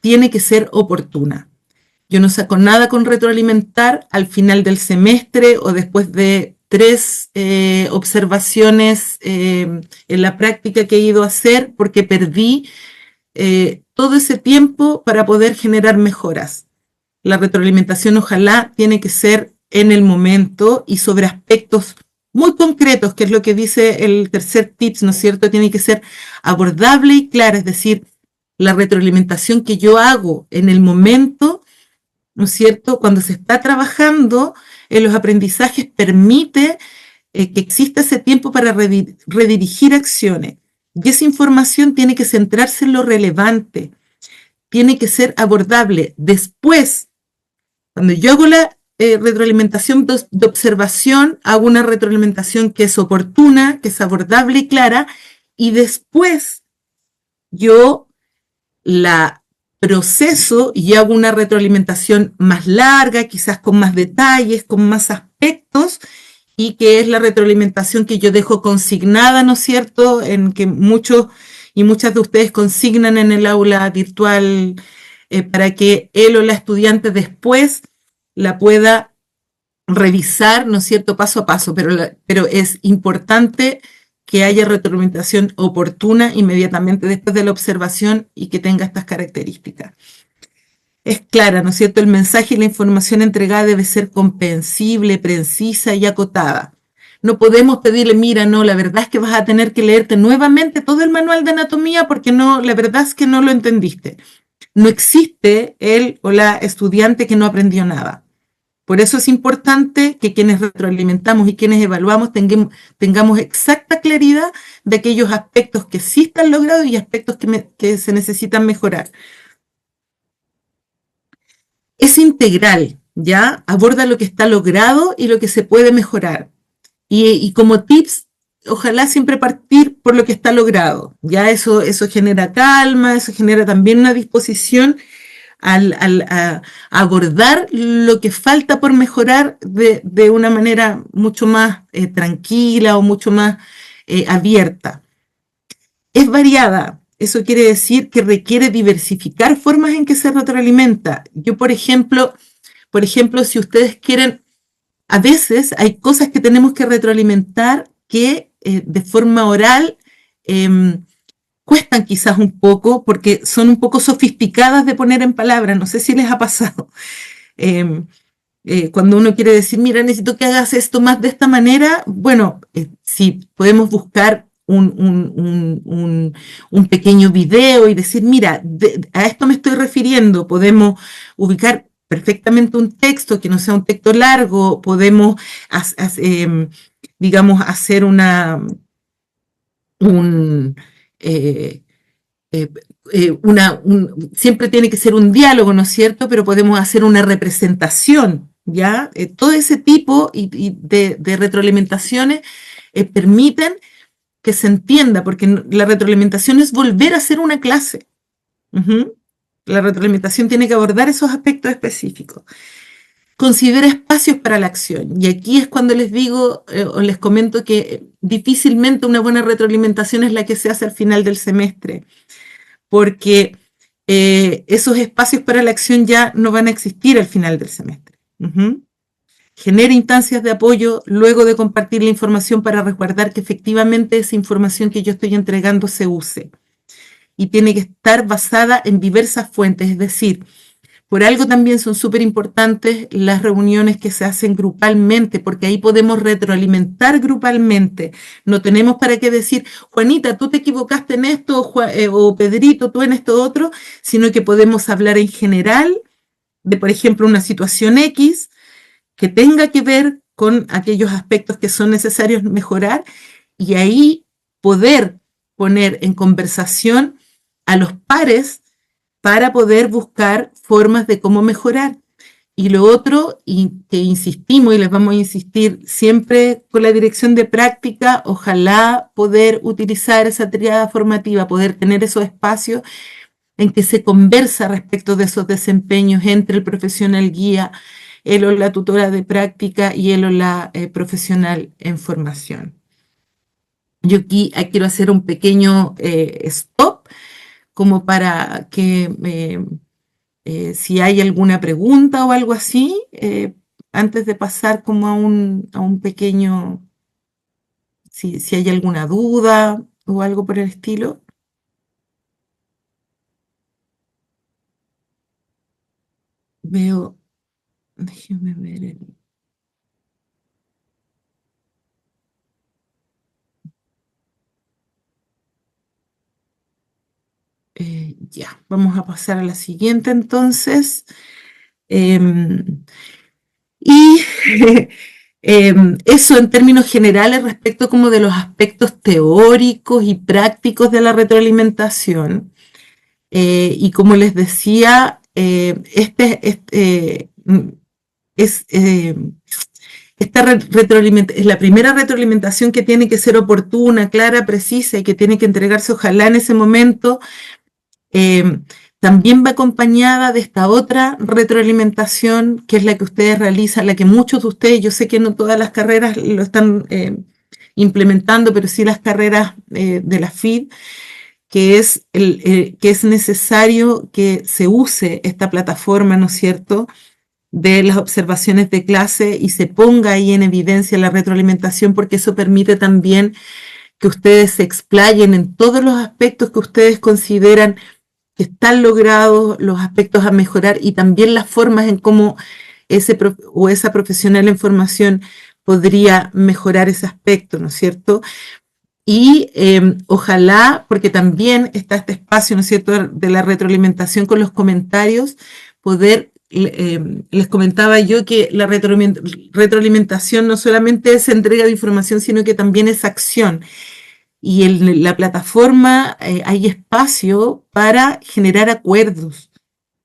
Tiene que ser oportuna. Yo no saco nada con retroalimentar al final del semestre o después de 3 observaciones en la práctica que he ido a hacer porque perdí todo ese tiempo para poder generar mejoras. La retroalimentación ojalá tiene que ser en el momento y sobre aspectos muy concretos, que es lo que dice el tercer tips, ¿no es cierto? Tiene que ser abordable y clara, es decir, la retroalimentación que yo hago en el momento, ¿no es cierto? Cuando se está trabajando en los aprendizajes permite que exista ese tiempo para redirigir acciones. Y esa información tiene que centrarse en lo relevante, tiene que ser abordable. Después, cuando yo hago la retroalimentación de observación, hago una retroalimentación que es oportuna, que es abordable y clara, y después yo la proceso y hago una retroalimentación más larga, quizás con más detalles, con más aspectos, y que es la retroalimentación que yo dejo consignada, ¿no es cierto?, en que muchos y muchas de ustedes consignan en el aula virtual para que él o la estudiante después la pueda revisar, ¿no es cierto?, paso a paso, pero es importante que haya retroalimentación oportuna inmediatamente después de la observación y que tenga estas características. Es clara, ¿no es cierto? El mensaje y la información entregada debe ser comprensible, precisa y acotada. No podemos pedirle, mira, no, la verdad es que vas a tener que leerte nuevamente todo el manual de anatomía porque no, la verdad es que no lo entendiste. No existe él o la estudiante que no aprendió nada. Por eso es importante que quienes retroalimentamos y quienes evaluamos tengamos exacta claridad de aquellos aspectos que sí están logrados y aspectos que se necesitan mejorar. Es integral, ¿ya? Aborda lo que está logrado y lo que se puede mejorar. Y como tips, ojalá siempre partir por lo que está logrado. Ya eso genera calma, eso genera también una disposición a abordar lo que falta por mejorar de una manera mucho más tranquila o mucho más abierta. Es variada, eso quiere decir que requiere diversificar formas en que se retroalimenta. Yo, por ejemplo, si ustedes quieren, a veces hay cosas que tenemos que retroalimentar que de forma oral cuestan quizás un poco porque son un poco sofisticadas de poner en palabras. No sé si les ha pasado. Cuando uno quiere decir, mira, necesito que hagas esto más de esta manera, bueno, sí, podemos buscar un pequeño video y decir, mira, a esto me estoy refiriendo, podemos ubicar perfectamente un texto que no sea un texto largo, podemos, digamos, hacer un, eh, eh, siempre tiene que ser un diálogo, ¿no es cierto? Pero podemos hacer una representación, ¿ya? Todo ese tipo de retroalimentaciones permiten que se entienda, porque la retroalimentación es volver a hacer una clase. La retroalimentación tiene que abordar esos aspectos específicos. Considera espacios para la acción. Y aquí es cuando les digo o les comento que difícilmente una buena retroalimentación es la que se hace al final del semestre, porque esos espacios para la acción ya no van a existir al final del semestre. Genera instancias de apoyo luego de compartir la información para resguardar que efectivamente esa información que yo estoy entregando se use. Y tiene que estar basada en diversas fuentes, es decir, por algo también son súper importantes las reuniones que se hacen grupalmente, porque ahí podemos retroalimentar grupalmente. No tenemos para qué decir, Juanita, tú te equivocaste en esto, o Pedrito, tú en esto otro, sino que podemos hablar en general de, por ejemplo, una situación X que tenga que ver con aquellos aspectos que son necesarios mejorar y ahí poder poner en conversación a los pares para poder buscar formas de cómo mejorar. Y lo otro, y que insistimos y les vamos a insistir siempre con la dirección de práctica, ojalá poder utilizar esa triada formativa, poder tener esos espacios en que se conversa respecto de esos desempeños entre el profesional guía, él o la tutora de práctica y él o la profesional en formación. Yo aquí quiero hacer un pequeño stop como para que si hay alguna pregunta o algo así, antes de pasar como a un pequeño, si hay alguna duda o algo por el estilo. Veo, déjenme ver ya, vamos a pasar a la siguiente entonces. Y eso en términos generales respecto como de los aspectos teóricos y prácticos de la retroalimentación. Y como les decía, es la primera retroalimentación que tiene que ser oportuna, clara, precisa y que tiene que entregarse ojalá en ese momento. También va acompañada de esta otra retroalimentación, que es la que ustedes realizan, la que muchos de ustedes, yo sé que no todas las carreras lo están implementando, pero sí las carreras de la FID, que es necesario que se use esta plataforma, ¿no es cierto?, de las observaciones de clase y se ponga ahí en evidencia la retroalimentación, porque eso permite también que ustedes se explayen en todos los aspectos que ustedes consideran que están logrados, los aspectos a mejorar y también las formas en cómo esa profesional en formación podría mejorar ese aspecto, ¿no es cierto? Y ojalá, porque también está este espacio, ¿no es cierto?, de la retroalimentación con los comentarios, poder, les comentaba yo que la retroalimentación no solamente es entrega de información, sino que también es acción. Y en la plataforma hay espacio para generar acuerdos,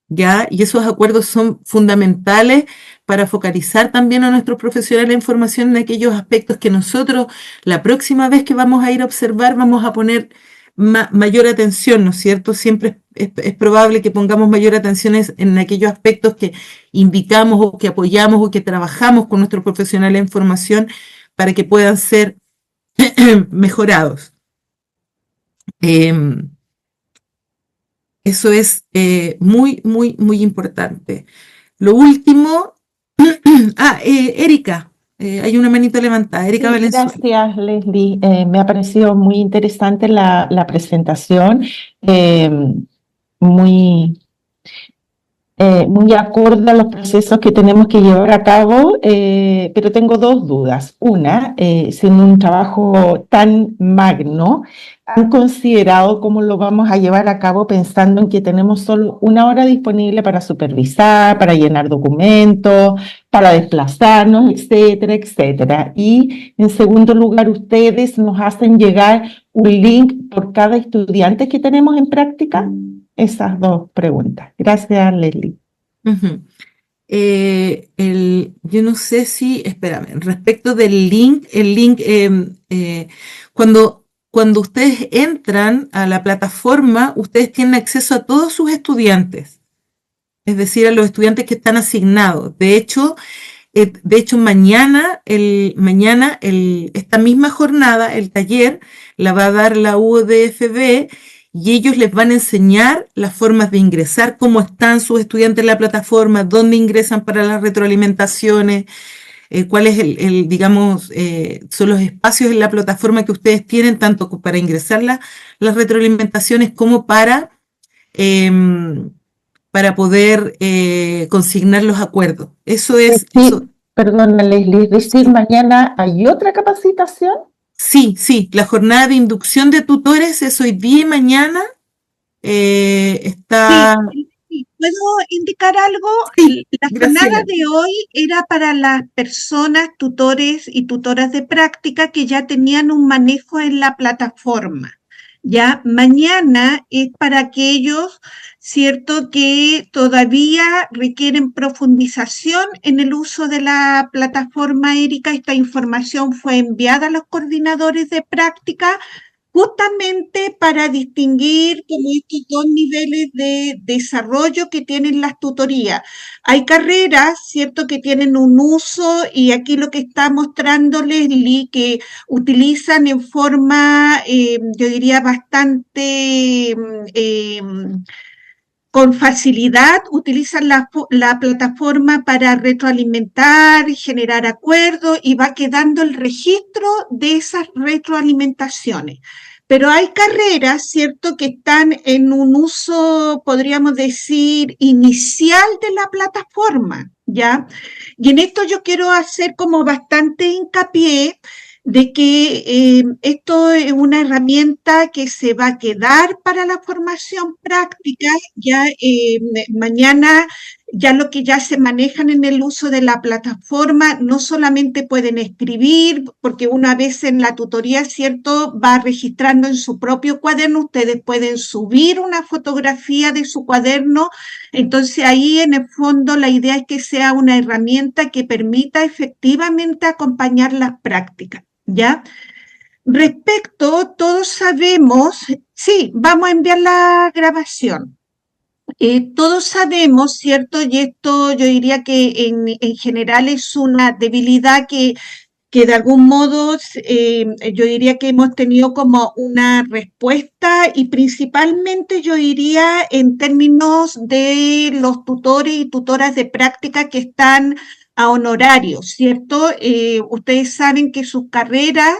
¿ya? Y esos acuerdos son fundamentales para focalizar también a nuestros profesionales en formación en aquellos aspectos que nosotros, la próxima vez que vamos a ir a observar, vamos a poner mayor atención, ¿no es cierto? Siempre es probable que pongamos mayor atención en aquellos aspectos que indicamos o que apoyamos o que trabajamos con nuestros profesionales en formación para que puedan ser mejorados. Eso es muy, muy, muy importante. Lo último, Erika, hay una manito levantada, Erika Sí, Valenzuela. gracias, Leslie. Me ha parecido muy interesante la presentación, muy, muy acorde a los procesos que tenemos que llevar a cabo, pero tengo dos dudas. Una, si en un trabajo tan magno, ¿han considerado cómo lo vamos a llevar a cabo pensando en que tenemos solo una hora disponible para supervisar, para llenar documentos, para desplazarnos, etcétera, etcétera? Y en segundo lugar, ustedes nos hacen llegar un link por cada estudiante que tenemos en práctica. Esas dos preguntas. Gracias, Leslie. Ujú. Yo no sé si, espérame, respecto del link, cuando ustedes entran a la plataforma, ustedes tienen acceso a todos sus estudiantes, es decir, a los estudiantes que están asignados. De hecho, mañana, esta misma jornada, el taller, la va a dar la UDFB y ellos les van a enseñar las formas de ingresar, cómo están sus estudiantes en la plataforma, dónde ingresan para las retroalimentaciones, cuál es digamos, son los espacios en la plataforma que ustedes tienen, tanto para ingresar las retroalimentaciones como para poder consignar los acuerdos. Eso es... Sí, eso. perdona, Leslie, es decir, mañana hay otra capacitación. Sí, la jornada de inducción de tutores es hoy día y mañana. Está... Sí, ¿puedo indicar algo? Sí, La Graciela. jornada de hoy era para las personas, tutores y tutoras de práctica que ya tenían un manejo en la plataforma. Ya mañana es para aquellos, cierto, que todavía requieren profundización en el uso de la plataforma, Erika. Esta información fue enviada a los coordinadores de práctica justamente para distinguir como estos dos niveles de desarrollo que tienen las tutorías. Hay carreras, ¿cierto?, que tienen un uso, y aquí lo que está mostrando Leslie, que utilizan en forma, yo diría, bastante con facilidad, utilizan la plataforma para retroalimentar, generar acuerdos, y va quedando el registro de esas retroalimentaciones. Pero hay carreras, ¿cierto?, que están en un uso, podríamos decir, inicial de la plataforma, ¿ya? Y en esto yo quiero hacer como bastante hincapié de que esto es una herramienta que se va a quedar para la formación práctica. Ya mañana, ya lo que ya se manejan en el uso de la plataforma, no solamente pueden escribir, porque una vez en la tutoría, ¿cierto?, va registrando en su propio cuaderno, ustedes pueden subir una fotografía de su cuaderno. Entonces ahí en el fondo la idea es que sea una herramienta que permita efectivamente acompañar las prácticas, ¿ya? Respecto, todos sabemos, sí, vamos a enviar la grabación. Todos sabemos, ¿cierto? Y esto yo diría que en general es una debilidad que de algún modo yo diría que hemos tenido como una respuesta, y principalmente yo diría en términos de los tutores y tutoras de práctica que están a honorarios, ¿cierto? Ustedes saben que sus carreras,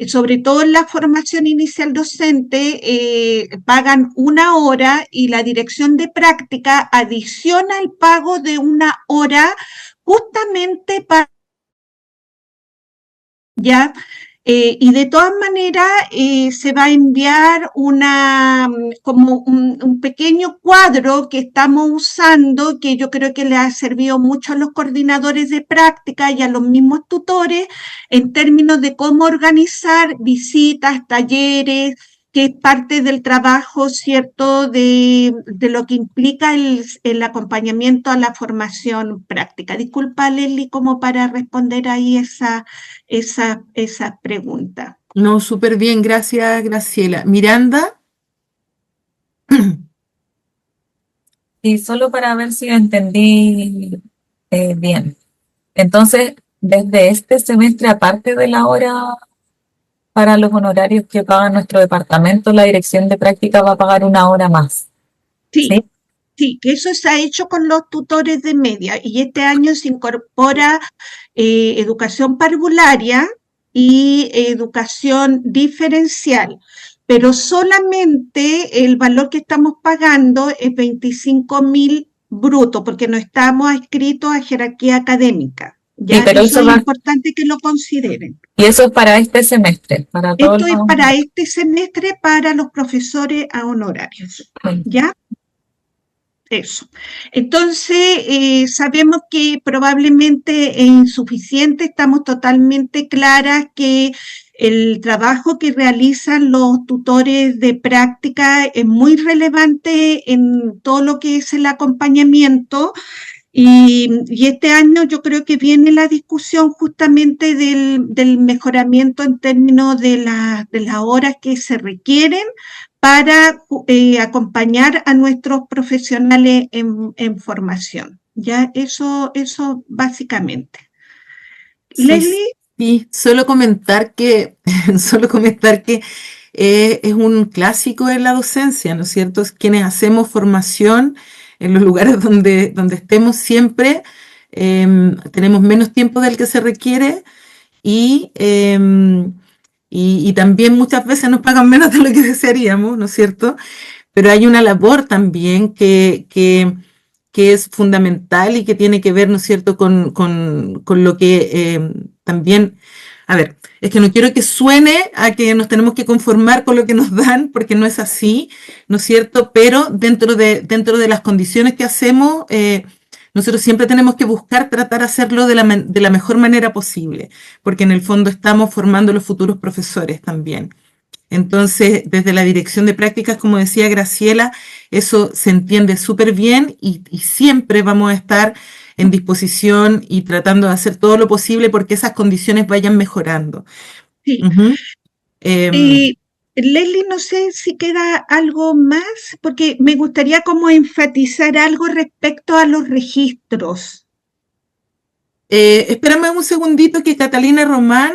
sobre todo en la formación inicial docente, pagan una hora, y la dirección de práctica adiciona el pago de una hora justamente para... ¿Ya? Y de todas maneras se va a enviar como un pequeño cuadro que estamos usando, que yo creo que le ha servido mucho a los coordinadores de práctica y a los mismos tutores, en términos de cómo organizar visitas, talleres, que es parte del trabajo, ¿cierto?, de lo que implica el acompañamiento a la formación práctica. Disculpa, Leslie, como para responder ahí esa pregunta. No, súper bien, gracias, Graciela. Miranda. Y solo para ver si entendí bien. Entonces, desde este semestre, aparte de la hora para los honorarios que paga nuestro departamento, la dirección de práctica va a pagar una hora más. Sí, ¿Sí? sí, que eso se ha hecho con los tutores de media, y este año se incorpora educación parvularia y educación diferencial, pero solamente el valor que estamos pagando es 25.000 bruto, porque no estamos adscritos a jerarquía académica. ¿Ya? Sí, pero Eso eso es va, importante que lo consideren. y eso es para este semestre, para todos Esto es los... para este semestre para los profesores a honorarios. ¿Ya? Eso. Entonces, sabemos que probablemente es insuficiente, estamos totalmente claras que el trabajo que realizan los tutores de práctica es muy relevante en todo lo que es el acompañamiento. Y este año yo creo que viene la discusión justamente del mejoramiento en términos de las horas que se requieren para acompañar a nuestros profesionales en formación. Ya, eso básicamente. Sí, Leslie, sí, solo comentar que es un clásico en la docencia, ¿no es cierto? Es quienes hacemos formación en los lugares donde estemos siempre, tenemos menos tiempo del que se requiere y, y también muchas veces nos pagan menos de lo que desearíamos, ¿no es cierto? Pero hay una labor también que es fundamental y que tiene que ver, ¿no es cierto?, con lo que también, a ver, es que no quiero que suene a que nos tenemos que conformar con lo que nos dan, porque no es así, ¿no es cierto? Pero dentro de las condiciones que hacemos, nosotros siempre tenemos que buscar tratar de hacerlo de la mejor manera posible, porque en el fondo estamos formando los futuros profesores también. Entonces, desde la dirección de prácticas, como decía Graciela, eso se entiende súper bien y siempre vamos a estar en disposición y tratando de hacer todo lo posible porque esas condiciones vayan mejorando. sí. Em, Leslie, no sé si queda algo más, porque me gustaría como enfatizar algo respecto a los registros. Espérame un segundito que Catalina Román,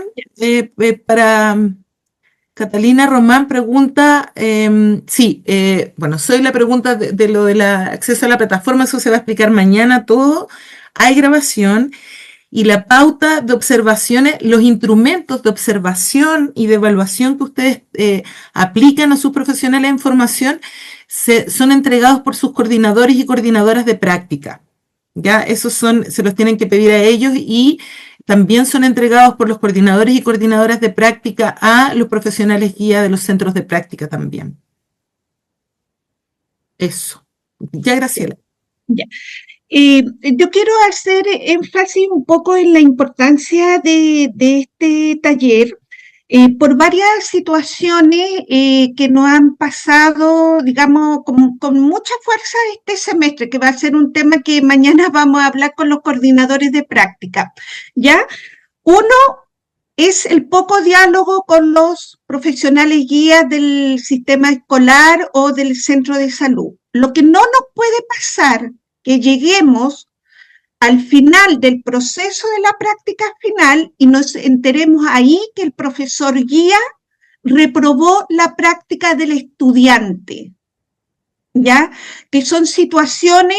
Catalina Román pregunta, sí, bueno, soy la pregunta de lo del acceso a la plataforma, eso se va a explicar mañana todo. Hay grabación y la pauta de observaciones, los instrumentos de observación y de evaluación que ustedes aplican a sus profesionales en formación son entregados por sus coordinadores y coordinadoras de práctica. Ya, esos se los tienen que pedir a ellos y también son entregados por los coordinadores y coordinadoras de práctica a los profesionales guía de los centros de práctica también. Eso. Ya, Graciela. Ya. Yo quiero hacer énfasis un poco en la importancia de este taller por varias situaciones que nos han pasado, digamos, con mucha fuerza este semestre, que va a ser un tema que mañana vamos a hablar con los coordinadores de práctica. ¿Ya? Uno es el poco diálogo con los profesionales guías del sistema escolar o del centro de salud. Lo que no nos puede pasar que lleguemos al final del proceso de la práctica final y nos enteremos ahí que el profesor guía reprobó la práctica del estudiante, ¿ya? Que son situaciones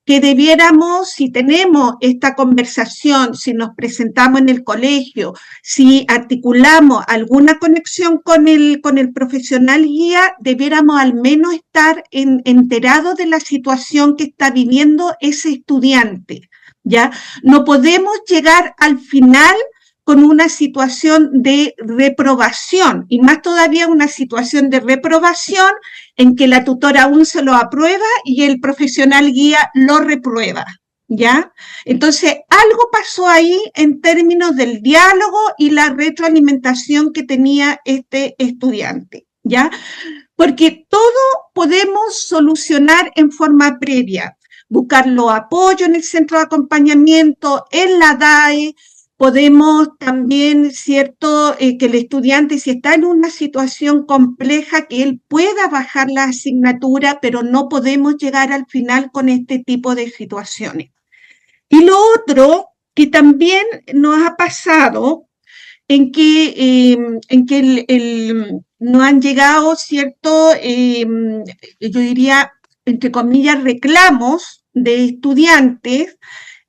que debiéramos, si tenemos esta conversación, si nos presentamos en el colegio, si articulamos alguna conexión con el profesional guía, debiéramos al menos estar enterados de la situación que está viviendo ese estudiante, ¿ya? No podemos llegar al final con una situación de reprobación, y más todavía una situación de reprobación en que la tutora aún se lo aprueba y el profesional guía lo reprueba, ¿ya? Entonces, algo pasó ahí en términos del diálogo y la retroalimentación que tenía este estudiante, ¿ya? Porque todo podemos solucionar en forma previa, buscar los apoyos en el centro de acompañamiento, en la DAE. Podemos también, ¿cierto?, que el estudiante, si está en una situación compleja, que él pueda bajar la asignatura, pero no podemos llegar al final con este tipo de situaciones. Y lo otro que también nos ha pasado, en que nos han llegado, ¿cierto?, yo diría, entre comillas, reclamos de estudiantes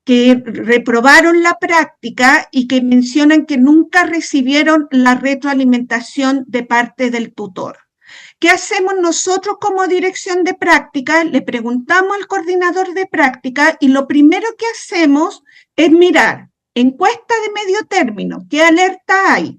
que reprobaron la práctica y que mencionan que nunca recibieron la retroalimentación de parte del tutor. ¿Qué hacemos nosotros como dirección de práctica? Le preguntamos al coordinador de práctica y lo primero que hacemos es mirar encuesta de medio término, ¿qué alerta hay?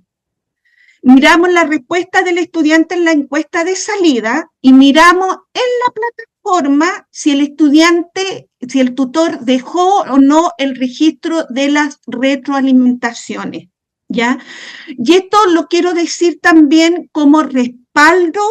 Miramos la respuesta del estudiante en la encuesta de salida y miramos en la plataforma si el estudiante, si el tutor dejó o no el registro de las retroalimentaciones, ¿ya? Y esto lo quiero decir también como respaldo,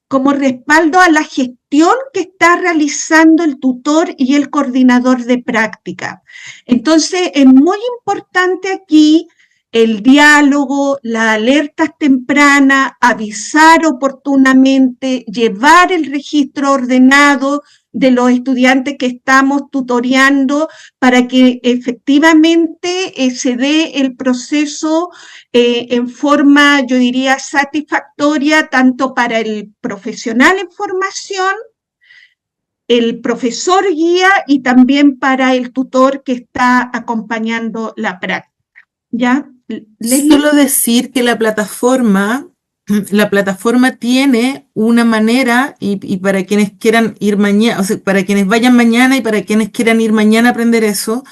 como respaldo a la gestión que está realizando el tutor y el coordinador de práctica. Entonces, es muy importante aquí el diálogo, las alertas tempranas, avisar oportunamente, llevar el registro ordenado de los estudiantes que estamos tutoreando para que efectivamente se dé el proceso en forma, yo diría, satisfactoria, tanto para el profesional en formación, el profesor guía y también para el tutor que está acompañando la práctica. ¿Ya? ¿Leslie? Solo decir que la plataforma tiene una manera, y para quienes quieran ir mañana, o sea, para quienes vayan mañana y para quienes quieran ir mañana a aprender eso,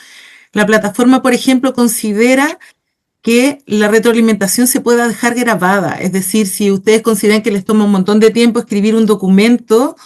la plataforma, por ejemplo, considera que la retroalimentación se pueda dejar grabada. Es decir, si ustedes consideran que les toma un montón de tiempo escribir un documento,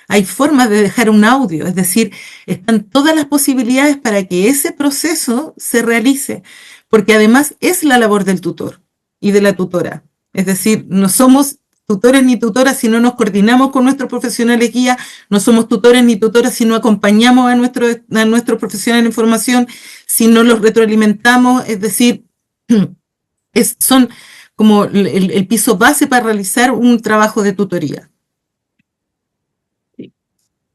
hay formas de dejar un audio. Es decir, están todas las posibilidades para que ese proceso se realice, porque además es la labor del tutor y de la tutora. Es decir, no somos tutores ni tutoras si no nos coordinamos con nuestros profesionales guía, no somos tutores ni tutoras si no acompañamos a nuestros profesionales en formación, si no los retroalimentamos. Es decir, son como el piso base para realizar un trabajo de tutoría.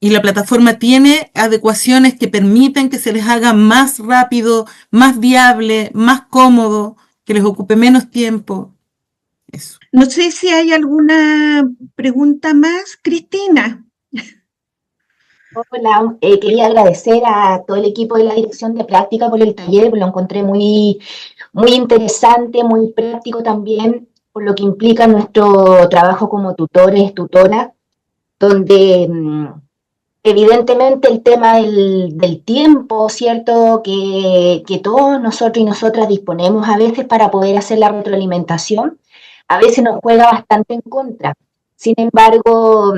Y la plataforma tiene adecuaciones que permiten que se les haga más rápido, más viable, más cómodo, que les ocupe menos tiempo. Eso. No sé si hay alguna pregunta más, Cristina. Hola, quería agradecer a todo el equipo de la dirección de práctica por el taller, lo encontré muy interesante, muy práctico también, por lo que implica nuestro trabajo como tutores, tutoras, donde evidentemente el tema del tiempo, ¿cierto? Que todos nosotros y nosotras disponemos a veces para poder hacer la retroalimentación, a veces nos juega bastante en contra. Sin embargo,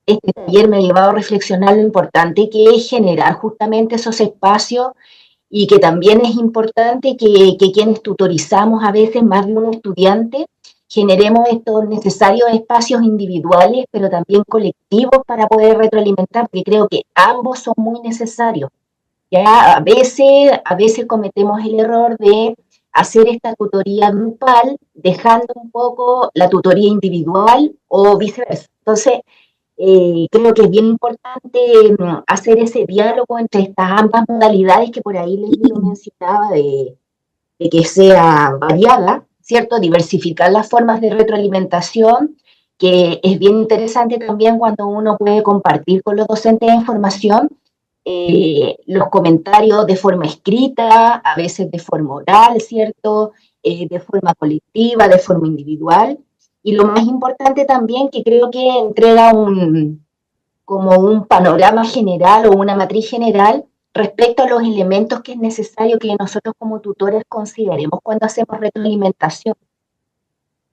este taller me ha llevado a reflexionar lo importante que es generar justamente esos espacios y que también es importante que quienes tutorizamos a veces más de un estudiante generemos estos necesarios espacios individuales, pero también colectivos para poder retroalimentar, porque creo que ambos son muy necesarios. Ya a veces cometemos el error de hacer esta tutoría grupal, dejando un poco la tutoría individual o viceversa. Entonces, creo que es bien importante hacer ese diálogo entre estas ambas modalidades que por ahí les mencionaba de que sea variada, ¿cierto? Diversificar las formas de retroalimentación, que es bien interesante también cuando uno puede compartir con los docentes de formación los comentarios de forma escrita, a veces de forma oral, ¿cierto? De forma colectiva, de forma individual. Y lo más importante también, que creo que entrega como un panorama general o una matriz general respecto a los elementos que es necesario que nosotros como tutores consideremos cuando hacemos retroalimentación.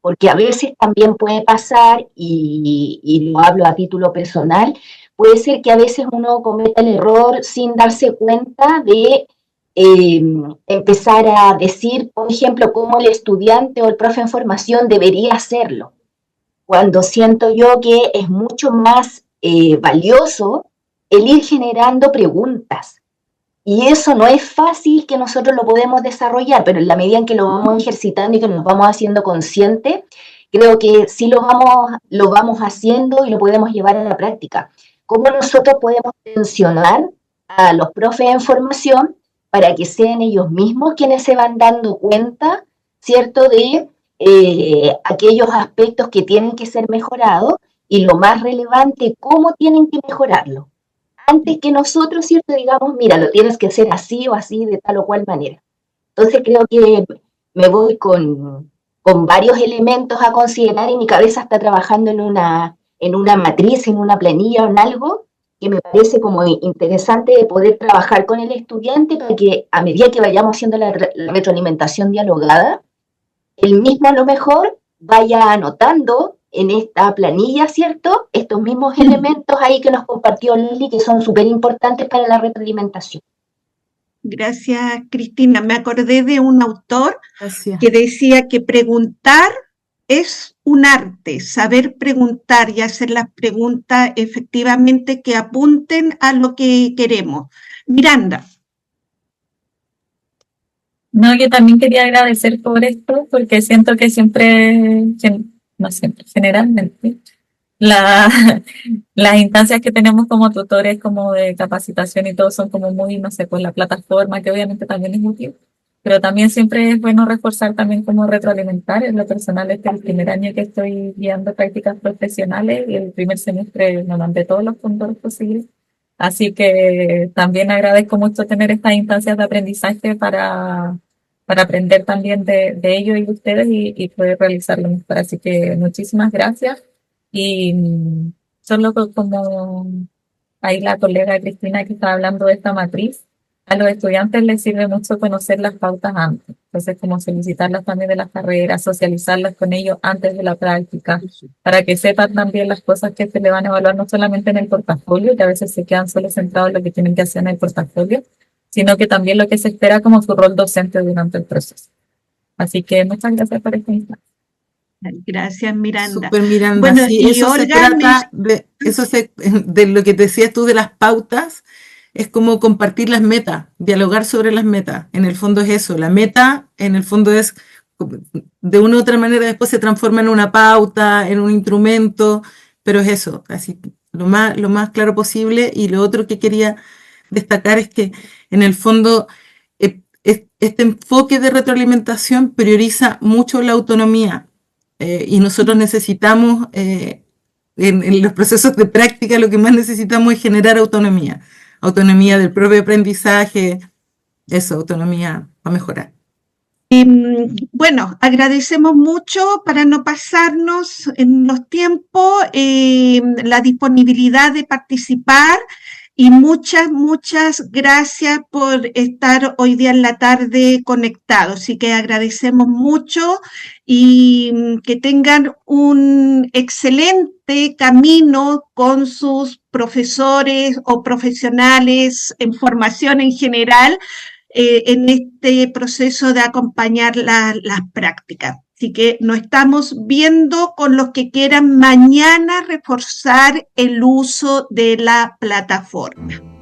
Porque a veces también puede pasar, y lo hablo a título personal, puede ser que a veces uno cometa el error sin darse cuenta de empezar a decir, por ejemplo, cómo el estudiante o el profe en formación debería hacerlo, cuando siento yo que es mucho más valioso el ir generando preguntas. Y eso no es fácil que nosotros lo podemos desarrollar, pero en la medida en que lo vamos ejercitando y que nos vamos haciendo conscientes, creo que sí lo vamos haciendo y lo podemos llevar a la práctica. ¿Cómo nosotros podemos tensionar a los profes en formación para que sean ellos mismos quienes se van dando cuenta, ¿cierto?, de aquellos aspectos que tienen que ser mejorados y lo más relevante, cómo tienen que mejorarlo? Antes que nosotros, ¿cierto?, digamos, mira, lo tienes que hacer así o así, de tal o cual manera. Entonces creo que me voy con con varios elementos a considerar y mi cabeza está trabajando en una matriz, en una planilla o en algo que me parece como interesante de poder trabajar con el estudiante para que a medida que vayamos haciendo la retroalimentación dialogada, él mismo a lo mejor vaya anotando en esta planilla, ¿cierto? Estos mismos elementos ahí que nos compartió Lili, que son súper importantes para la retroalimentación. Gracias, Cristina. Me acordé de un autor Gracias. que decía que preguntar es un arte, saber preguntar y hacer las preguntas efectivamente que apunten a lo que queremos. Miranda. No, yo también quería agradecer por esto, porque siento que siempre, no siempre, generalmente, las instancias que tenemos como tutores, como de capacitación y todo, son como muy, no sé, pues la plataforma, que obviamente también es útil, pero también siempre es bueno reforzar también como retroalimentar. En lo personal, este es el primer año que estoy guiando prácticas profesionales y el primer semestre me mandé todos los puntos posibles. Así que también agradezco mucho tener estas instancias de aprendizaje para aprender también de ellos y de ustedes y poder realizarlo mejor. Así que muchísimas gracias. Y solo como ahí la colega Cristina que estaba hablando de esta matriz, a los estudiantes les sirve mucho conocer las pautas antes. Entonces, como solicitarlas también de las carreras, socializarlas con ellos antes de la práctica, para que sepan también las cosas que se le van a evaluar, no solamente en el portafolio, que a veces se quedan solo centrados en lo que tienen que hacer en el portafolio, sino que también lo que se espera como su rol docente durante el proceso. Así que muchas gracias por esta instancia. Gracias, Miranda. Súper, Miranda. Bueno, Sí, y eso se Olga, trata de lo que te decías tú de las pautas, es como compartir las metas, dialogar sobre las metas. En el fondo es eso, la meta en el fondo es, de una u otra manera después se transforma en una pauta, en un instrumento, pero es eso, así lo más claro posible. Y lo otro que quería destacar es que en el fondo este enfoque de retroalimentación prioriza mucho la autonomía. Y nosotros necesitamos, en los procesos de práctica, lo que más necesitamos es generar autonomía. Autonomía del propio aprendizaje, eso, autonomía para mejorar. Bueno, agradecemos mucho para no pasarnos en los tiempos, la disponibilidad de participar y muchas gracias por estar hoy día en la tarde conectados. Así que agradecemos mucho y que tengan un excelente camino con sus profesores o profesionales en formación en general, en este proceso de acompañar las prácticas. Así que nos estamos viendo con los que quieran mañana reforzar el uso de la plataforma.